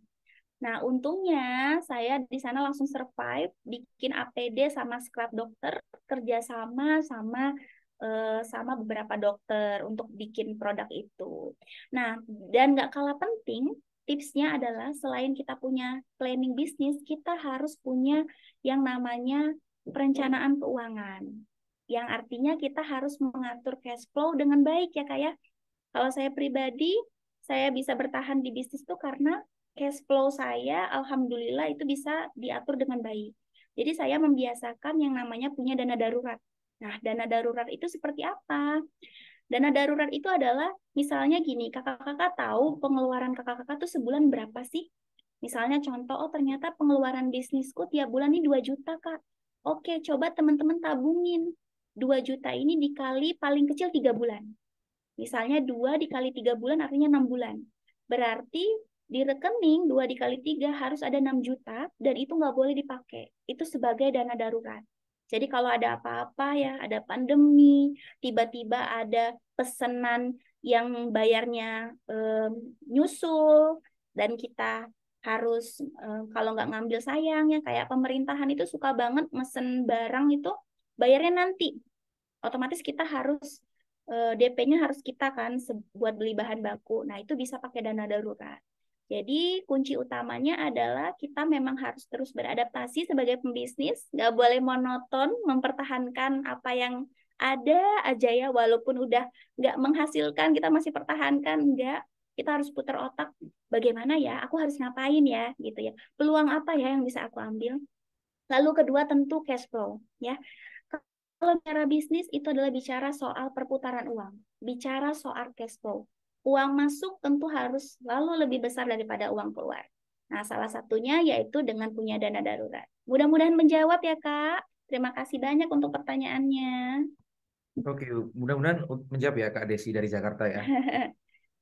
Nah, untungnya saya di sana langsung survive, bikin APD sama scrub dokter, kerjasama sama sama beberapa dokter untuk bikin produk itu. Nah, dan nggak kalah penting, tipsnya adalah selain kita punya planning bisnis, kita harus punya yang namanya perencanaan keuangan. Yang artinya kita harus mengatur cash flow dengan baik ya Kak ya. Kalau saya pribadi, saya bisa bertahan di bisnis tuh karena cash flow saya alhamdulillah itu bisa diatur dengan baik. Jadi saya membiasakan yang namanya punya dana darurat. Nah, dana darurat itu seperti apa? Dana darurat itu adalah misalnya gini, kakak-kakak tahu pengeluaran kakak-kakak tuh sebulan berapa sih? Misalnya contoh, oh ternyata pengeluaran bisnisku tiap bulan ini 2 juta, Kak. Oke, coba teman-teman tabungin. 2 juta ini dikali paling kecil 3 bulan. Misalnya 2 dikali 3 bulan artinya 6 bulan. Berarti di rekening 2 dikali 3 harus ada 6 juta dan itu nggak boleh dipakai. Itu sebagai dana darurat. Jadi kalau ada apa-apa ya, ada pandemi, tiba-tiba ada pesanan yang bayarnya nyusul dan kita harus kalau nggak ngambil sayang ya, kayak pemerintahan itu suka banget mesen barang itu bayarnya nanti. Otomatis kita harus DP-nya harus kita kan buat beli bahan baku. Nah, itu bisa pakai dana darurat. Jadi, kunci utamanya adalah kita memang harus terus beradaptasi sebagai pembisnis. Nggak boleh monoton, mempertahankan apa yang ada aja ya, walaupun udah nggak menghasilkan, kita masih pertahankan. Nggak, kita harus putar otak, bagaimana ya, aku harus ngapain ya, gitu ya. Peluang apa ya yang bisa aku ambil. Lalu kedua tentu cash flow, ya. Kalau bicara bisnis itu adalah bicara soal perputaran uang, bicara soal cash flow. Uang masuk tentu harus selalu lebih besar daripada uang keluar. Nah, salah satunya yaitu dengan punya dana darurat. Mudah-mudahan menjawab ya, Kak. Terima kasih banyak untuk pertanyaannya. Oke, mudah-mudahan menjawab ya Kak Desi dari Jakarta ya.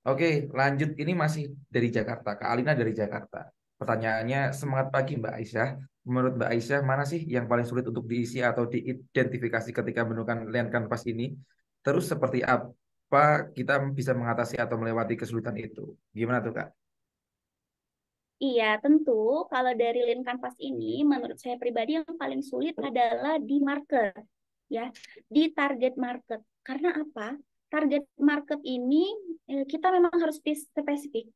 Oke, lanjut. Ini masih dari Jakarta, Kak Alina dari Jakarta. Pertanyaannya, semangat pagi Mbak Aisyah. Menurut Mbak Aisyah, mana sih yang paling sulit untuk diisi atau diidentifikasi ketika menemukan land canvas ini? Terus seperti apa kita bisa mengatasi atau melewati kesulitan itu? Gimana tuh Kak? Iya, tentu kalau dari lean canvas ini, menurut saya pribadi yang paling sulit adalah di market, ya, di target market. Karena apa? Target market ini kita memang harus spesifik.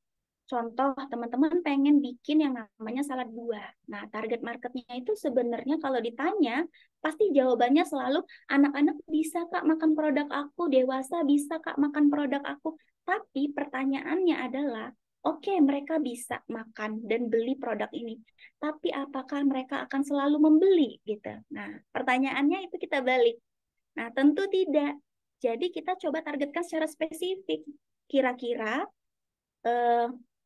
Contoh, teman-teman pengen bikin yang namanya salad buah. Nah, target marketnya itu sebenarnya kalau ditanya, pasti jawabannya selalu anak-anak bisa Kak makan produk aku, dewasa bisa Kak makan produk aku. Tapi pertanyaannya adalah, oke, mereka bisa makan dan beli produk ini. Tapi apakah mereka akan selalu membeli gitu? Nah, pertanyaannya itu kita balik. Nah, tentu tidak. Jadi kita coba targetkan secara spesifik. Kira-kira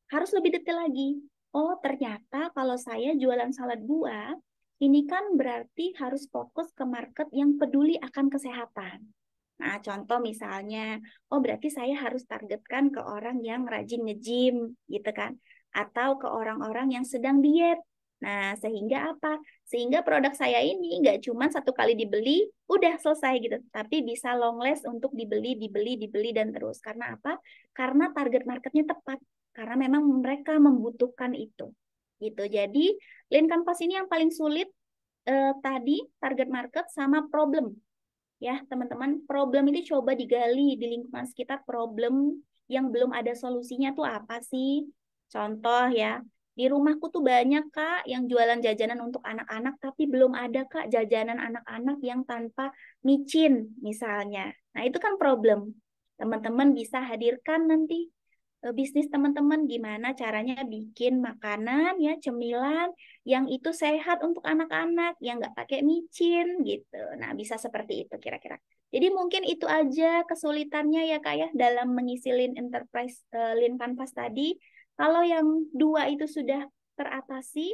harus lebih detail lagi. Oh, ternyata kalau saya jualan salad buah, ini kan berarti harus fokus ke market yang peduli akan kesehatan. Nah, contoh misalnya, oh berarti saya harus targetkan ke orang yang rajin nge-gym, gitu kan. Atau ke orang-orang yang sedang diet. Nah, sehingga apa? Sehingga produk saya ini nggak cuma satu kali dibeli, udah selesai gitu. Tapi bisa long last untuk dibeli, dan terus. Karena apa? Karena target marketnya tepat. Karena memang mereka membutuhkan itu. Gitu. Jadi, lean canvas ini yang paling sulit tadi target market sama problem. Ya, teman-teman, problem itu coba digali di lingkungan sekitar, problem yang belum ada solusinya tuh apa sih? Contoh ya, di rumahku tuh banyak Kak yang jualan jajanan untuk anak-anak, tapi belum ada Kak jajanan anak-anak yang tanpa micin misalnya. Nah, itu kan problem. Teman-teman bisa hadirkan nanti bisnis teman-teman gimana caranya bikin makanan ya cemilan yang itu sehat untuk anak-anak yang nggak pakai micin gitu. Nah, bisa seperti itu kira-kira. Jadi mungkin itu aja kesulitannya ya Kak ya dalam mengisi Lean Enterprise Lean Canvas tadi. Kalau yang 2 itu sudah teratasi,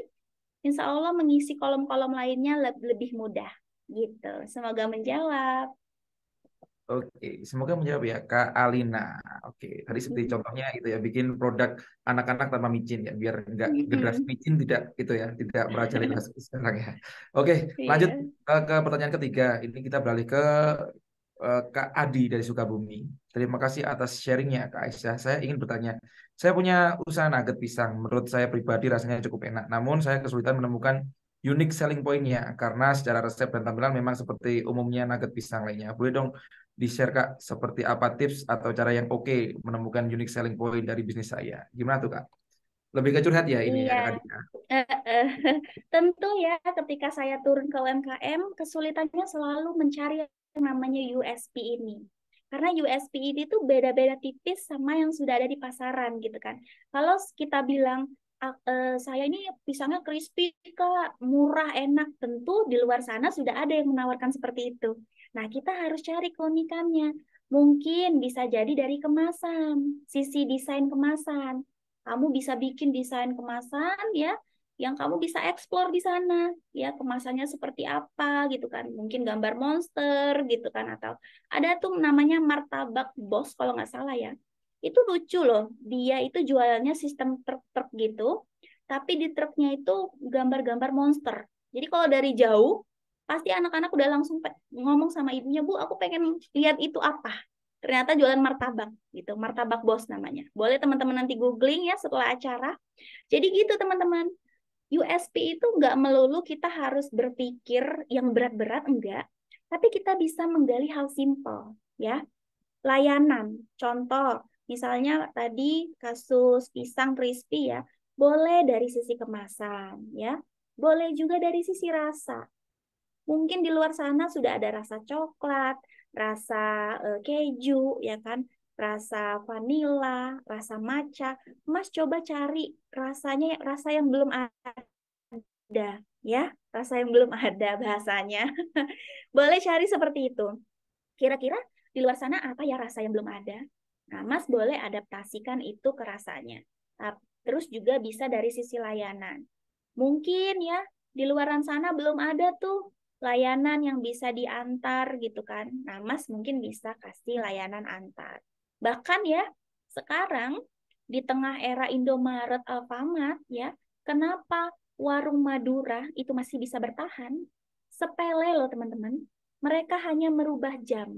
insya Allah mengisi kolom-kolom lainnya lebih mudah gitu. Semoga menjawab. Oke, semoga menjawab ya Kak Alina. Oke, tadi seperti contohnya itu ya, bikin produk anak-anak tanpa micin ya, biar enggak generasi micin tidak itu ya, tidak merajalela sekarang ya. Oke, lanjut ke pertanyaan ketiga. Ini kita beralih ke Kak Adi dari Sukabumi. Terima kasih atas sharingnya Kak Aisyah. Saya ingin bertanya, saya punya usaha nugget pisang. Menurut saya pribadi rasanya cukup enak. Namun saya kesulitan menemukan unique selling point-nya, karena secara resep dan tampilan memang seperti umumnya nugget pisang lainnya. Boleh dong di-share Kak, seperti apa tips atau cara yang oke menemukan unique selling point dari bisnis saya? Gimana tuh Kak? Lebih ke curhat ya ini Iya, ya Kak Adina. eh, tentu ya ketika saya turun ke UMKM, kesulitannya selalu mencari yang namanya USP ini. Karena USP ini tuh beda-beda tipis sama yang sudah ada di pasaran gitu kan. Kalau kita bilang, saya ini pisangnya crispy Kak, murah, enak, tentu di luar sana sudah ada yang menawarkan seperti itu. Nah, kita harus cari keunikannya. Mungkin bisa jadi dari kemasan, sisi desain kemasan. Kamu bisa bikin desain kemasan ya yang kamu bisa eksplor di sana ya, kemasannya seperti apa gitu kan, mungkin gambar monster gitu kan, atau ada tuh namanya martabak bos kalau nggak salah ya, itu lucu loh, dia itu jualannya sistem truk-truk gitu, tapi di truknya itu gambar-gambar monster. Jadi kalau dari jauh pasti anak-anak udah langsung ngomong sama ibunya, Bu aku pengen lihat itu apa, ternyata jualan martabak gitu, martabak bos namanya. Boleh teman-teman nanti googling ya setelah acara. Jadi gitu teman-teman, USP itu nggak melulu kita harus berpikir yang berat-berat, enggak. Tapi kita bisa menggali hal simpel ya. Layanan, contoh, misalnya tadi kasus pisang crispy ya, boleh dari sisi kemasan ya, boleh juga dari sisi rasa. Mungkin di luar sana sudah ada rasa coklat, rasa keju, ya kan, rasa vanila, rasa matcha. Mas coba cari rasanya, rasa yang belum ada, ya, rasa yang belum ada bahasanya. Boleh cari seperti itu. Kira-kira di luar sana apa ya rasa yang belum ada? Nah, Mas boleh adaptasikan itu ke rasanya. Terus juga bisa dari sisi layanan. Mungkin ya di luaran sana belum ada tuh layanan yang bisa diantar gitu kan. Nah, Mas mungkin bisa kasih layanan antar. Bahkan ya, sekarang di tengah era Indomaret, Alfamart ya, kenapa warung Madura itu masih bisa bertahan? Sepele loh teman-teman. Mereka hanya merubah jam.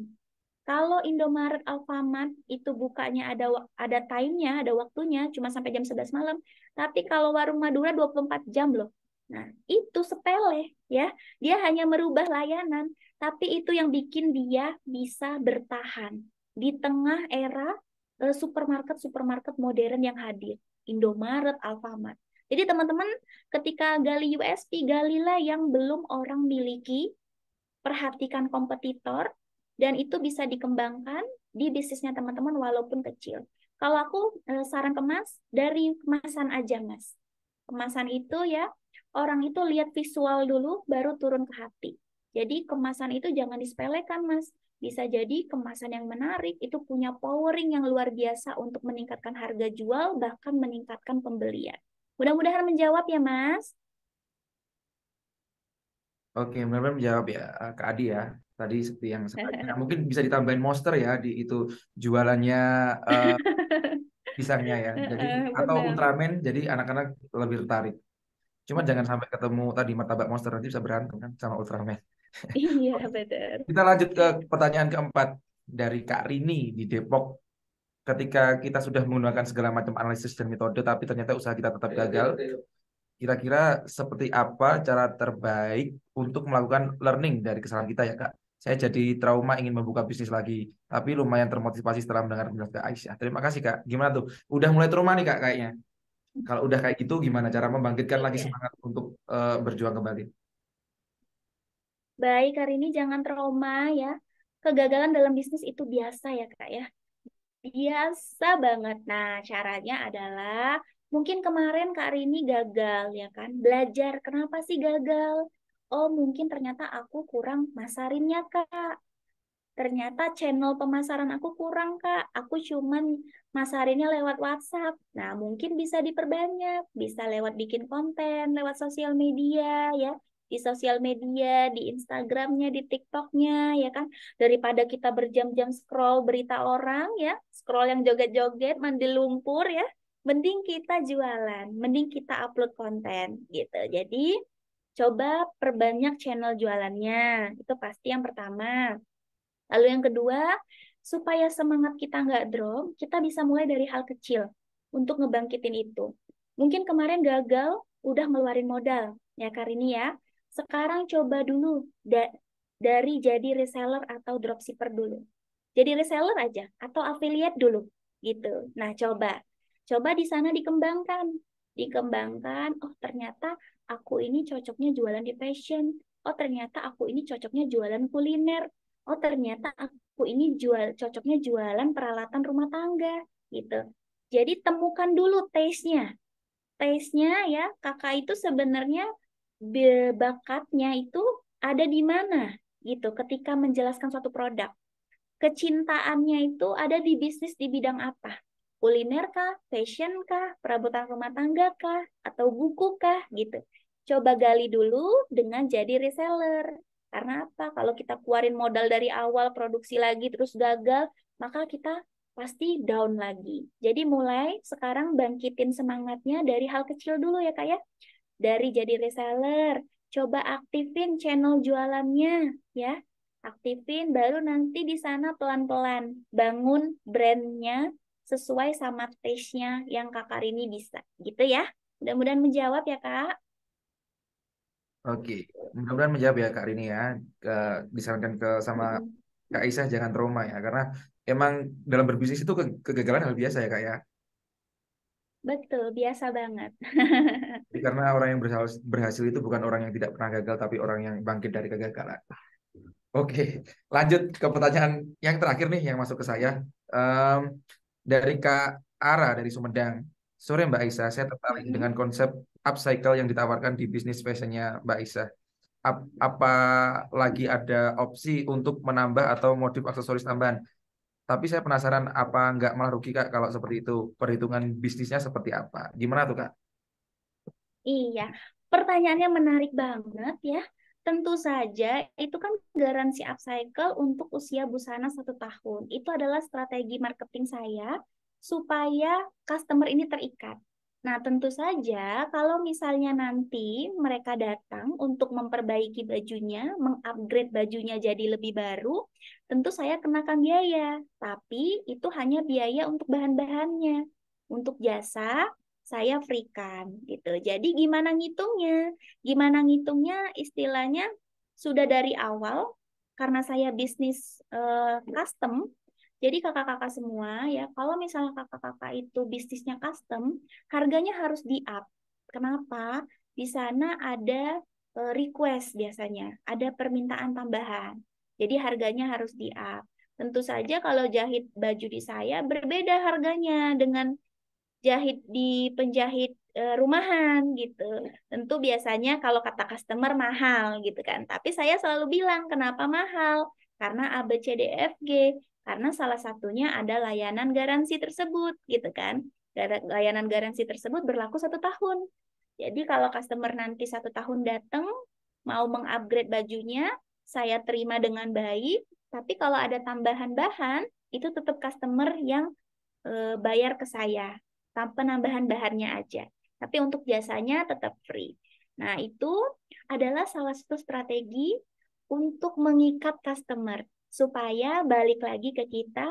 Kalau Indomaret, Alfamart itu bukanya ada time-nya, ada waktunya, cuma sampai jam 11 malam. Tapi kalau warung Madura 24 jam loh. Nah, itu sepele ya. Dia hanya merubah layanan, tapi itu yang bikin dia bisa bertahan di tengah era supermarket-supermarket modern yang hadir. Indomaret, Alfamart. Jadi teman-teman, ketika gali USP, galilah yang belum orang miliki, perhatikan kompetitor, dan itu bisa dikembangkan di bisnisnya teman-teman walaupun kecil. Kalau aku saran ke Mas, dari kemasan aja Mas. Kemasan itu ya, orang itu lihat visual dulu, baru turun ke hati. Jadi kemasan itu jangan disepelekan Mas. Bisa jadi kemasan yang menarik, itu punya powering yang luar biasa untuk meningkatkan harga jual, bahkan meningkatkan pembelian. Mudah-mudahan menjawab ya Mas. Oke, benar-benar menjawab ya Kak Adi ya. Tadi seperti yang saya mungkin bisa ditambahin monster ya di itu jualannya pisangnya ya. Jadi atau Benar. Ultraman, jadi anak-anak lebih tertarik. Cuma jangan sampai ketemu tadi martabak monster, nanti bisa berantem kan sama Ultraman. Iya, benar. Kita lanjut ke pertanyaan keempat dari Kak Rini di Depok. Ketika kita sudah menggunakan segala macam analisis dan metode, tapi ternyata usaha kita tetap gagal, kira-kira seperti apa cara terbaik untuk melakukan learning dari kesalahan kita ya Kak? Saya jadi trauma ingin membuka bisnis lagi, tapi lumayan termotivasi setelah mendengar penjelasan Kak Aisyah. Terima kasih Kak. Gimana tuh? Udah mulai trauma nih Kak kayaknya. Kalau udah kayak gitu, gimana cara membangkitkan lagi Iya. semangat untuk berjuang kembali? Baik, hari ini jangan trauma ya. Kegagalan dalam bisnis itu biasa ya Kak ya. Biasa banget. Nah, caranya adalah mungkin kemarin Kak Rini gagal ya kan. Belajar kenapa sih gagal? Oh, mungkin ternyata aku kurang masarinnya Kak. Ternyata channel pemasaran aku kurang, Kak. Aku cuman masarinnya lewat WhatsApp. Nah, mungkin bisa diperbanyak. Bisa lewat bikin konten, lewat sosial media, ya. Di sosial media, di Instagramnya, di TikToknya, ya kan. Daripada kita berjam-jam scroll berita orang, ya. Scroll yang joget-joget, mandi lumpur, ya. Mending kita jualan, mending kita upload konten, gitu. Jadi, coba perbanyak channel jualannya. Itu pasti yang pertama. Lalu yang kedua, supaya semangat kita nggak drop, kita bisa mulai dari hal kecil untuk ngebangkitin itu. Mungkin kemarin gagal, udah ngeluarin modal, ya Karini ya. Sekarang coba dulu dari jadi reseller atau dropshipper dulu. Jadi reseller aja atau affiliate dulu gitu. Nah, coba di sana dikembangkan. Oh ternyata aku ini cocoknya jualan di fashion. Oh ternyata aku ini cocoknya jualan kuliner. Oh ternyata aku ini cocoknya jualan peralatan rumah tangga gitu. Jadi temukan dulu taste-nya. Taste-nya ya, kakak itu sebenarnya bakatnya itu ada di mana gitu ketika menjelaskan suatu produk. Kecintaannya itu ada di bisnis di bidang apa? Kuliner kah, fashion kah, perabotan rumah tangga kah, atau buku kah gitu. Coba gali dulu dengan jadi reseller. Karena apa? Kalau kita keluarin modal dari awal produksi lagi terus gagal, maka kita pasti down lagi. Jadi mulai sekarang bangkitin semangatnya dari hal kecil dulu ya Kak ya. Dari jadi reseller, coba aktifin channel jualannya ya. Aktifin, baru nanti di sana pelan-pelan bangun brandnya sesuai sama taste-nya yang Kak Karini bisa. Gitu ya. Mudah-mudahan menjawab ya Kak. Oke, mudah-mudahan menjawab ya Kak Rini ya. Disarankan sama Kak Aisyah jangan trauma ya, karena emang dalam berbisnis itu kegagalan hal biasa ya Kak ya. Betul, biasa banget. Jadi karena orang yang berhasil itu bukan orang yang tidak pernah gagal, tapi orang yang bangkit dari kegagalan. Oke, lanjut ke pertanyaan yang terakhir nih yang masuk ke saya. Dari Kak Ara dari Sumedang. Sore Mbak Aisyah, saya tertarik dengan konsep upcycle yang ditawarkan di bisnis fashionnya Mbak Aisyah. Apa lagi ada opsi untuk menambah atau motif aksesoris tambahan? Tapi saya penasaran apa nggak malah rugi Kak kalau seperti itu? Perhitungan bisnisnya seperti apa? Gimana tuh Kak? Iya, pertanyaannya menarik banget ya. Tentu saja itu kan garansi upcycle untuk usia busana 1 tahun. Itu adalah strategi marketing saya supaya customer ini terikat. Nah, tentu saja kalau misalnya nanti mereka datang untuk memperbaiki bajunya, mengupgrade bajunya jadi lebih baru, tentu saya kenakan biaya. Tapi itu hanya biaya untuk bahan-bahannya. Untuk jasa, saya free-kan gitu. Jadi gimana ngitungnya? Gimana ngitungnya istilahnya sudah dari awal karena saya bisnis custom. Jadi kakak-kakak semua ya, kalau misalnya kakak-kakak itu bisnisnya custom, harganya harus di-up. Kenapa? Di sana ada request biasanya, ada permintaan tambahan. Jadi harganya harus di-up. Tentu saja kalau jahit baju di saya berbeda harganya dengan jahit di penjahit rumahan gitu. Tentu biasanya kalau kata customer mahal gitu kan. Tapi saya selalu bilang kenapa mahal? Karena A, B, C, D, F, G. Karena salah satunya ada layanan garansi tersebut gitu kan. Layanan garansi tersebut berlaku 1 tahun. Jadi kalau customer nanti 1 tahun datang mau mengupgrade bajunya, saya terima dengan baik. Tapi kalau ada tambahan bahan, itu tetap customer yang bayar ke saya penambahan bahannya aja. Tapi untuk jasanya tetap free. Nah, itu adalah salah satu strategi untuk mengikat customer supaya balik lagi ke kita,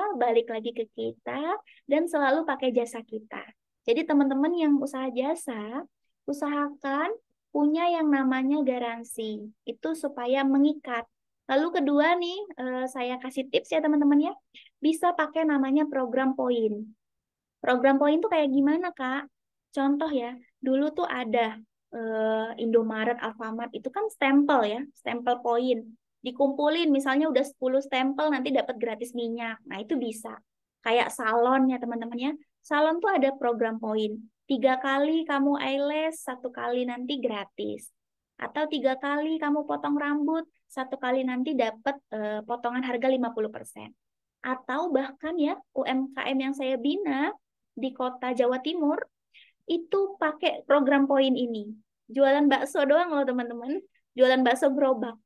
dan selalu pakai jasa kita. Jadi teman-teman yang usaha jasa, usahakan punya yang namanya garansi. Itu supaya mengikat. Lalu kedua nih, saya kasih tips ya teman-teman ya. Bisa pakai namanya program poin. Program poin tuh kayak gimana, Kak? Contoh ya, dulu tuh ada Indomaret, Alfamart, itu kan stempel ya, stempel poin. Dikumpulin, misalnya udah 10 stempel, nanti dapat gratis minyak. Nah, itu bisa. Kayak salon ya, teman-teman ya. Salon tuh ada program poin. 3 kali kamu eyelash, 1 kali nanti gratis. Atau 3 kali kamu potong rambut, 1 kali nanti dapat potongan harga 50%. Atau bahkan ya, UMKM yang saya bina, di kota Jawa Timur itu pakai program poin ini. Jualan bakso doang loh teman-teman, jualan bakso gerobak.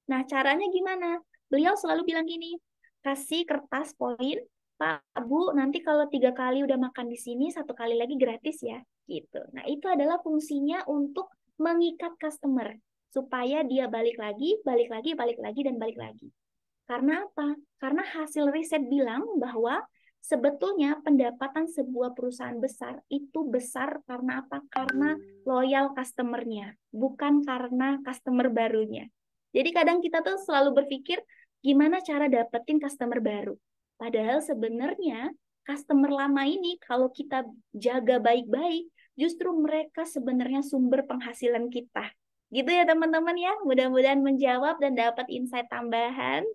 Nah caranya gimana? Beliau selalu bilang gini, kasih kertas poin, Pak, Bu, nanti kalau 3 kali udah makan di sini, 1 kali lagi gratis ya, gitu. Nah itu adalah fungsinya untuk mengikat customer supaya dia balik lagi, dan balik lagi. Karena apa? Karena hasil riset bilang bahwa sebetulnya pendapatan sebuah perusahaan besar itu besar karena apa? Karena loyal customer-nya, bukan karena customer barunya. Jadi kadang kita tuh selalu berpikir gimana cara dapetin customer baru. Padahal sebenarnya customer lama ini kalau kita jaga baik-baik, justru mereka sebenarnya sumber penghasilan kita. Gitu ya teman-teman ya, mudah-mudahan menjawab dan dapat insight tambahan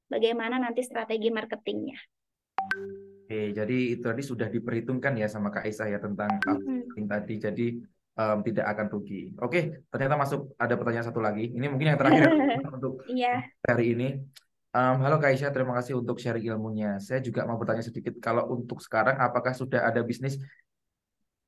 bagaimana nanti strategi marketingnya. Oke, jadi itu tadi sudah diperhitungkan ya sama Kak Aisyah ya tentang marketing tadi. Jadi tidak akan rugi. Oke, ternyata masuk ada pertanyaan satu lagi. Ini mungkin yang terakhir untuk Iya. hari ini. Halo Kak Aisyah, terima kasih untuk sharing ilmunya. Saya juga mau bertanya sedikit, kalau untuk sekarang apakah sudah ada bisnis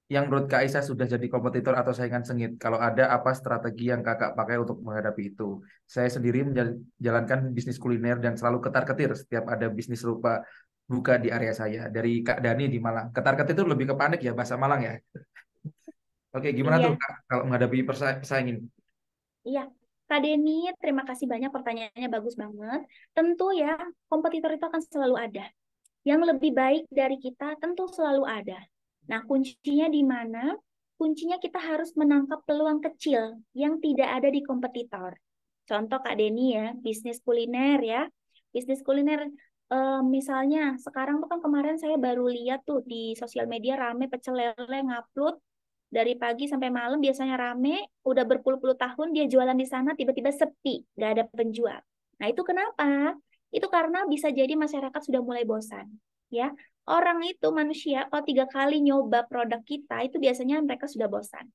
yang menurut Kak Aisyah sudah jadi kompetitor atau saingan sengit? Kalau ada, apa strategi yang Kakak pakai untuk menghadapi itu? Saya sendiri menjalankan bisnis kuliner dan selalu ketar-ketir setiap ada bisnis serupa buka di area saya. Dari Kak Dani di Malang. Ketar-ketir itu lebih ke panik ya, bahasa Malang ya. Oke, gimana tuh Iya. Kak kalau menghadapi pesaingin? Iya, Kak Denny, terima kasih banyak pertanyaannya bagus banget. Tentu ya, kompetitor itu akan selalu ada. Yang lebih baik dari kita tentu selalu ada. Nah, kuncinya di mana? Kuncinya kita harus menangkap peluang kecil yang tidak ada di kompetitor. Contoh Kak Denny ya, bisnis kuliner ya. Bisnis kuliner misalnya sekarang tuh kan kemarin saya baru lihat tuh di sosial media rame pecel lele ngupload dari pagi sampai malam biasanya rame, udah berpuluh-puluh tahun dia jualan di sana tiba-tiba sepi, nggak ada penjual. Nah itu kenapa? Itu karena bisa jadi masyarakat sudah mulai bosan, ya. Orang itu manusia kalau 3 kali nyoba produk kita itu biasanya mereka sudah bosan.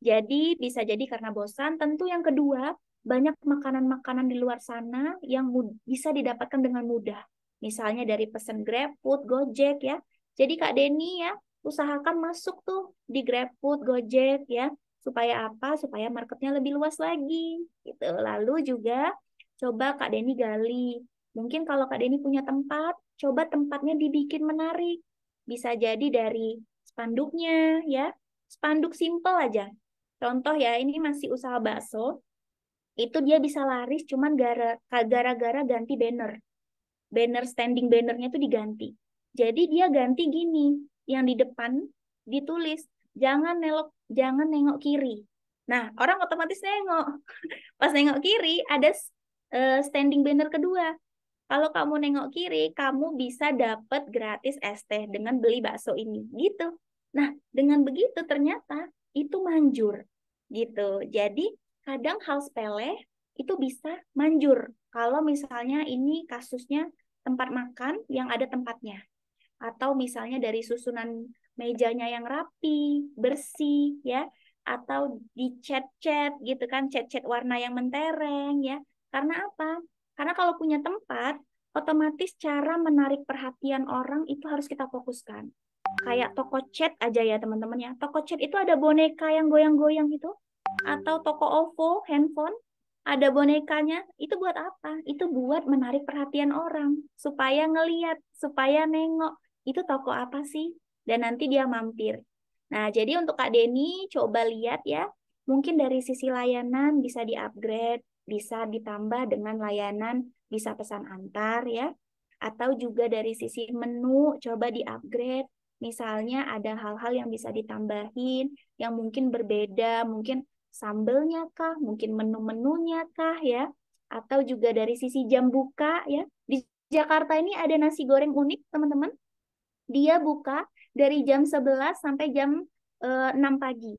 Jadi bisa jadi karena bosan. Tentu yang kedua banyak makanan-makanan di luar sana yang bisa didapatkan dengan mudah. Misalnya dari pesan GrabFood, Gojek ya. Jadi Kak Denny ya usahakan masuk tuh di GrabFood, Gojek ya. Supaya apa? Supaya marketnya lebih luas lagi. Gitu. Lalu juga coba Kak Denny gali. Mungkin kalau Kak Denny punya tempat, coba tempatnya dibikin menarik. Bisa jadi dari spanduknya ya. Spanduk simple aja. Contoh ya, ini masih usaha bakso. Itu dia bisa laris cuman gara-gara ganti banner. Banner standing bannernya itu diganti. Jadi dia ganti gini, yang di depan ditulis jangan nengok kiri. Nah, orang otomatis nengok. Pas nengok kiri ada standing banner kedua. Kalau kamu nengok kiri, kamu bisa dapat gratis es teh dengan beli bakso ini, gitu. Nah, dengan begitu ternyata itu manjur, gitu. Jadi kadang hal sepele itu bisa manjur. Kalau misalnya ini kasusnya tempat makan yang ada tempatnya. Atau misalnya dari susunan mejanya yang rapi, bersih, ya. Atau di cat-cat gitu kan, cat-cat warna yang mentereng, ya. Karena apa? Karena kalau punya tempat, otomatis cara menarik perhatian orang itu harus kita fokuskan. Kayak toko cat aja ya teman-teman ya. Toko cat itu ada boneka yang goyang-goyang gitu. Atau toko OVO, handphone, ada bonekanya. Itu buat apa? Itu buat menarik perhatian orang. Supaya ngeliat, supaya nengok. Itu toko apa sih? Dan nanti dia mampir. Nah, jadi untuk Kak Denny, coba lihat ya. Mungkin dari sisi layanan bisa di-upgrade, bisa ditambah dengan layanan bisa pesan antar ya. Atau juga dari sisi menu coba di-upgrade. Misalnya ada hal-hal yang bisa ditambahin yang mungkin berbeda, mungkin sambelnya kah, mungkin menu-menunya kah ya. Atau juga dari sisi jam buka ya. Di Jakarta ini ada nasi goreng unik, teman-teman. Dia buka dari jam 11 sampai jam 6 pagi.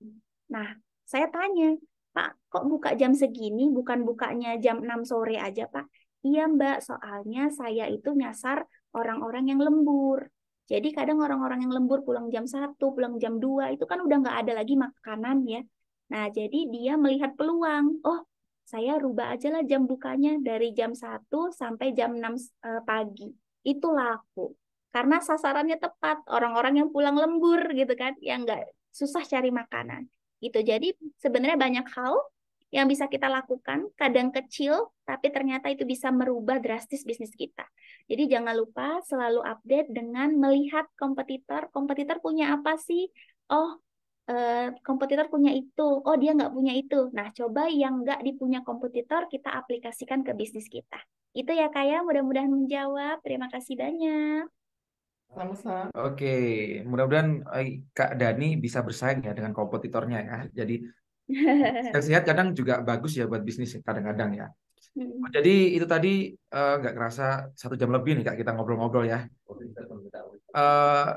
Nah, saya tanya, Pak, kok buka jam segini? Bukan bukanya jam 6 sore aja, Pak? Iya, Mbak, soalnya saya itu nyasar orang-orang yang lembur. Jadi kadang orang-orang yang lembur pulang jam 1, pulang jam 2, itu kan udah nggak ada lagi makanan ya. Nah, jadi dia melihat peluang. Oh, saya rubah aja lah jam bukanya dari jam 1 sampai jam 6 pagi. Itu laku. Karena sasarannya tepat, orang-orang yang pulang lembur gitu kan, yang nggak susah cari makanan. Gitu. Jadi sebenarnya banyak hal yang bisa kita lakukan, kadang kecil, tapi ternyata itu bisa merubah drastis bisnis kita. Jadi jangan lupa selalu update dengan melihat kompetitor. Kompetitor punya apa sih? Oh, kompetitor punya itu. Oh, dia nggak punya itu. Nah, coba yang nggak dipunya kompetitor kita aplikasikan ke bisnis kita. Itu ya, Kak ya. Mudah-mudahan menjawab. Terima kasih banyak. Sama-sama. Oke, mudah-mudahan Kak Dani bisa bersaing ya dengan kompetitornya ya. Jadi sehat-sehat kadang juga bagus ya buat bisnis kadang-kadang ya. Jadi itu tadi nggak kerasa 1 jam lebih nih Kak kita ngobrol-ngobrol ya. Eh,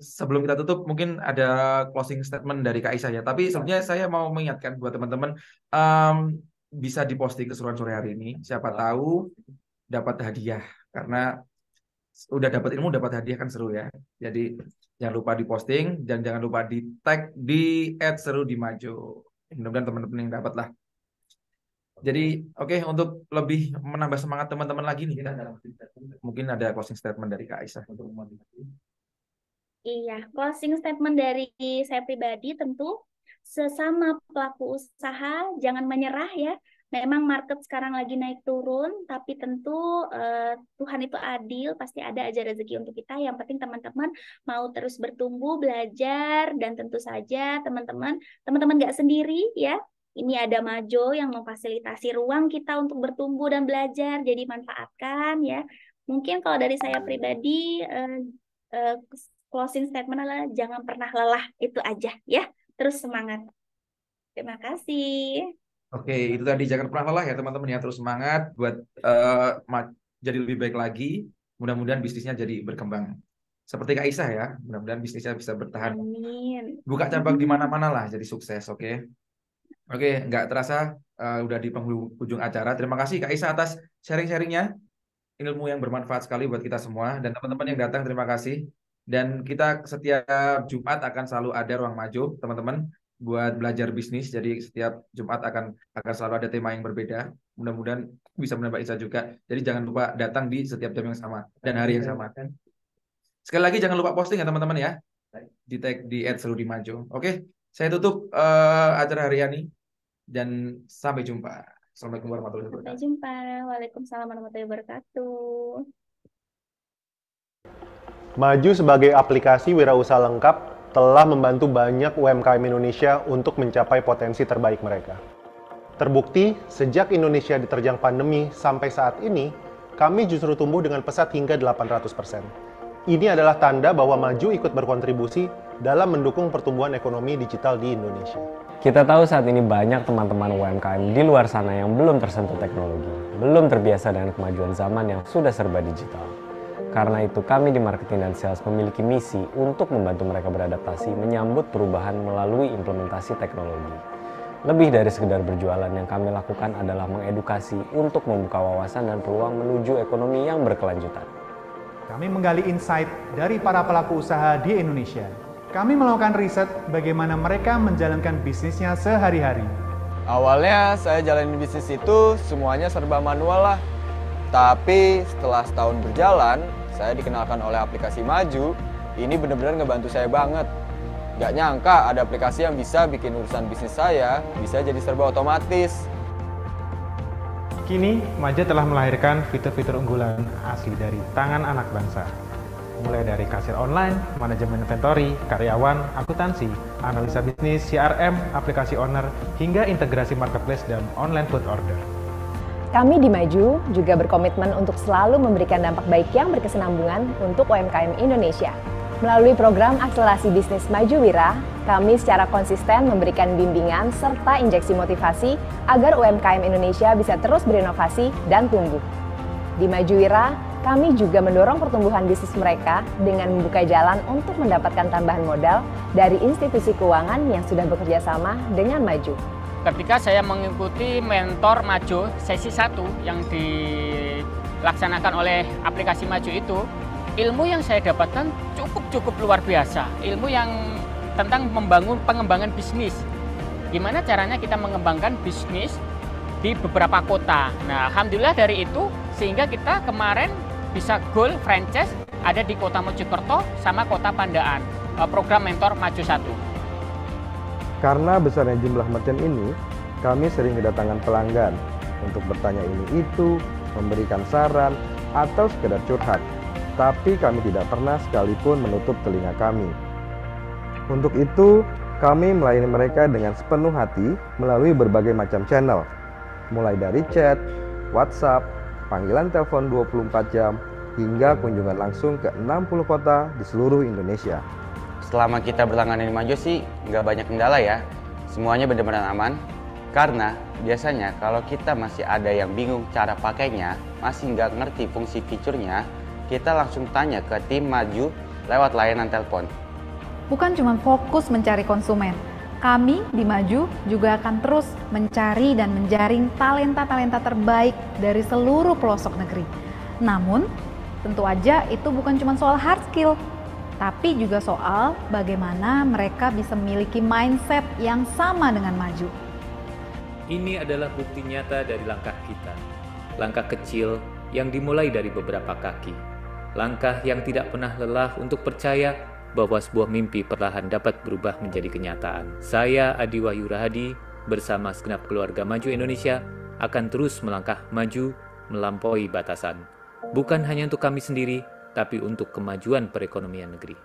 Sebelum kita tutup mungkin ada closing statement dari Kak Isa ya. Tapi sebenarnya saya mau mengingatkan buat teman-teman em, bisa diposting keseruan sore hari ini. Siapa tahu dapat hadiah karena udah dapat ilmu dapat hadiah kan seru ya. Jadi jangan lupa diposting dan jangan lupa di tag di @seru-di-maju. Mudah-mudahan teman-teman yang dapat lah. Jadi oke, untuk lebih menambah semangat teman-teman lagi nih mungkin ada closing statement dari Kak Aisyah untuk Iya, closing statement dari saya pribadi tentu sesama pelaku usaha jangan menyerah ya. Memang market sekarang lagi naik turun, tapi tentu Tuhan itu adil, pasti ada aja rezeki untuk kita. Yang penting teman-teman mau terus bertumbuh, belajar, dan tentu saja teman-teman nggak sendiri ya. Ini ada Majo yang memfasilitasi ruang kita untuk bertumbuh dan belajar, jadi manfaatkan ya. Mungkin kalau dari saya pribadi, closing statement adalah jangan pernah lelah, itu aja ya. Terus semangat. Terima kasih. Oke, itu tadi jangan pernah lelah ya teman-teman ya, terus semangat buat jadi lebih baik lagi. Mudah-mudahan bisnisnya jadi berkembang. Seperti Kak Aisyah ya, mudah-mudahan bisnisnya bisa bertahan. Amin. Buka cabang di mana-mana lah jadi sukses, oke. Oke, nggak terasa udah di penghujung acara. Terima kasih Kak Aisyah atas sharing-sharingnya. Ilmu yang bermanfaat sekali buat kita semua. Dan teman-teman yang datang, terima kasih. Dan kita setiap Jumat akan selalu ada ruang maju, teman-teman, buat belajar bisnis. Jadi setiap Jumat akan selalu ada tema yang berbeda. Mudah-mudahan bisa menambah insight juga. Jadi jangan lupa datang di setiap jam yang sama dan hari yang sama. Sekali lagi jangan lupa posting ya teman-teman ya. Di tag di @seru-di-maju. Oke, saya tutup acara hari ini dan sampai jumpa. Assalamualaikum warahmatullahi wabarakatuh. Sampai jumpa. Waalaikumsalam warahmatullahi wabarakatuh. Maju sebagai aplikasi wirausaha lengkap telah membantu banyak UMKM Indonesia untuk mencapai potensi terbaik mereka. Terbukti, sejak Indonesia diterjang pandemi sampai saat ini, kami justru tumbuh dengan pesat hingga 800%. Ini adalah tanda bahwa Maju ikut berkontribusi dalam mendukung pertumbuhan ekonomi digital di Indonesia. Kita tahu saat ini banyak teman-teman UMKM di luar sana yang belum tersentuh teknologi, belum terbiasa dengan kemajuan zaman yang sudah serba digital. Karena itu kami di marketing dan sales memiliki misi untuk membantu mereka beradaptasi menyambut perubahan melalui implementasi teknologi. Lebih dari sekedar berjualan, yang kami lakukan adalah mengedukasi untuk membuka wawasan dan peluang menuju ekonomi yang berkelanjutan. Kami menggali insight dari para pelaku usaha di Indonesia. Kami melakukan riset bagaimana mereka menjalankan bisnisnya sehari-hari. Awalnya saya jalanin bisnis itu semuanya serba manual lah. Tapi setelah setahun berjalan, saya dikenalkan oleh aplikasi Maju. Ini benar-benar ngebantu saya banget. Gak nyangka ada aplikasi yang bisa bikin urusan bisnis saya bisa jadi serba otomatis. Kini, Maju telah melahirkan fitur-fitur unggulan asli dari tangan anak bangsa. Mulai dari kasir online, manajemen inventory, karyawan, akuntansi, analisa bisnis, CRM, aplikasi owner, hingga integrasi marketplace dan online food order. Kami di Maju juga berkomitmen untuk selalu memberikan dampak baik yang berkesinambungan untuk UMKM Indonesia. Melalui program akselerasi bisnis Maju Wira, kami secara konsisten memberikan bimbingan serta injeksi motivasi agar UMKM Indonesia bisa terus berinovasi dan tumbuh. Di Maju Wira, kami juga mendorong pertumbuhan bisnis mereka dengan membuka jalan untuk mendapatkan tambahan modal dari institusi keuangan yang sudah bekerja sama dengan Maju. Ketika saya mengikuti mentor Maju sesi 1 yang dilaksanakan oleh aplikasi Maju itu, ilmu yang saya dapatkan cukup luar biasa. Ilmu yang tentang pengembangan bisnis. Gimana caranya kita mengembangkan bisnis di beberapa kota. Nah, alhamdulillah dari itu sehingga kita kemarin bisa goal franchise ada di Kota Mojokerto sama Kota Pandaan. Program mentor Maju 1. Karena besarnya jumlah merchant ini, kami sering kedatangan pelanggan untuk bertanya ini itu, memberikan saran, atau sekedar curhat. Tapi kami tidak pernah sekalipun menutup telinga kami. Untuk itu, kami melayani mereka dengan sepenuh hati melalui berbagai macam channel, mulai dari chat, WhatsApp, panggilan telepon 24 jam, hingga kunjungan langsung ke 60 kota di seluruh Indonesia. Selama kita berlangganan di Maju sih nggak banyak kendala ya. Semuanya benar-benar aman. Karena biasanya kalau kita masih ada yang bingung cara pakainya, masih nggak ngerti fungsi fiturnya, kita langsung tanya ke tim Maju lewat layanan telepon. Bukan cuma fokus mencari konsumen, kami di Maju juga akan terus mencari dan menjaring talenta-talenta terbaik dari seluruh pelosok negeri. Namun, tentu aja itu bukan cuma soal hard skill, tapi juga soal bagaimana mereka bisa memiliki mindset yang sama dengan Maju. Ini adalah bukti nyata dari langkah kita. Langkah kecil yang dimulai dari beberapa kaki. Langkah yang tidak pernah lelah untuk percaya bahwa sebuah mimpi perlahan dapat berubah menjadi kenyataan. Saya Adi Wahyu Rahadi bersama segenap keluarga Maju Indonesia akan terus melangkah maju melampaui batasan. Bukan hanya untuk kami sendiri, tapi untuk kemajuan perekonomian negeri.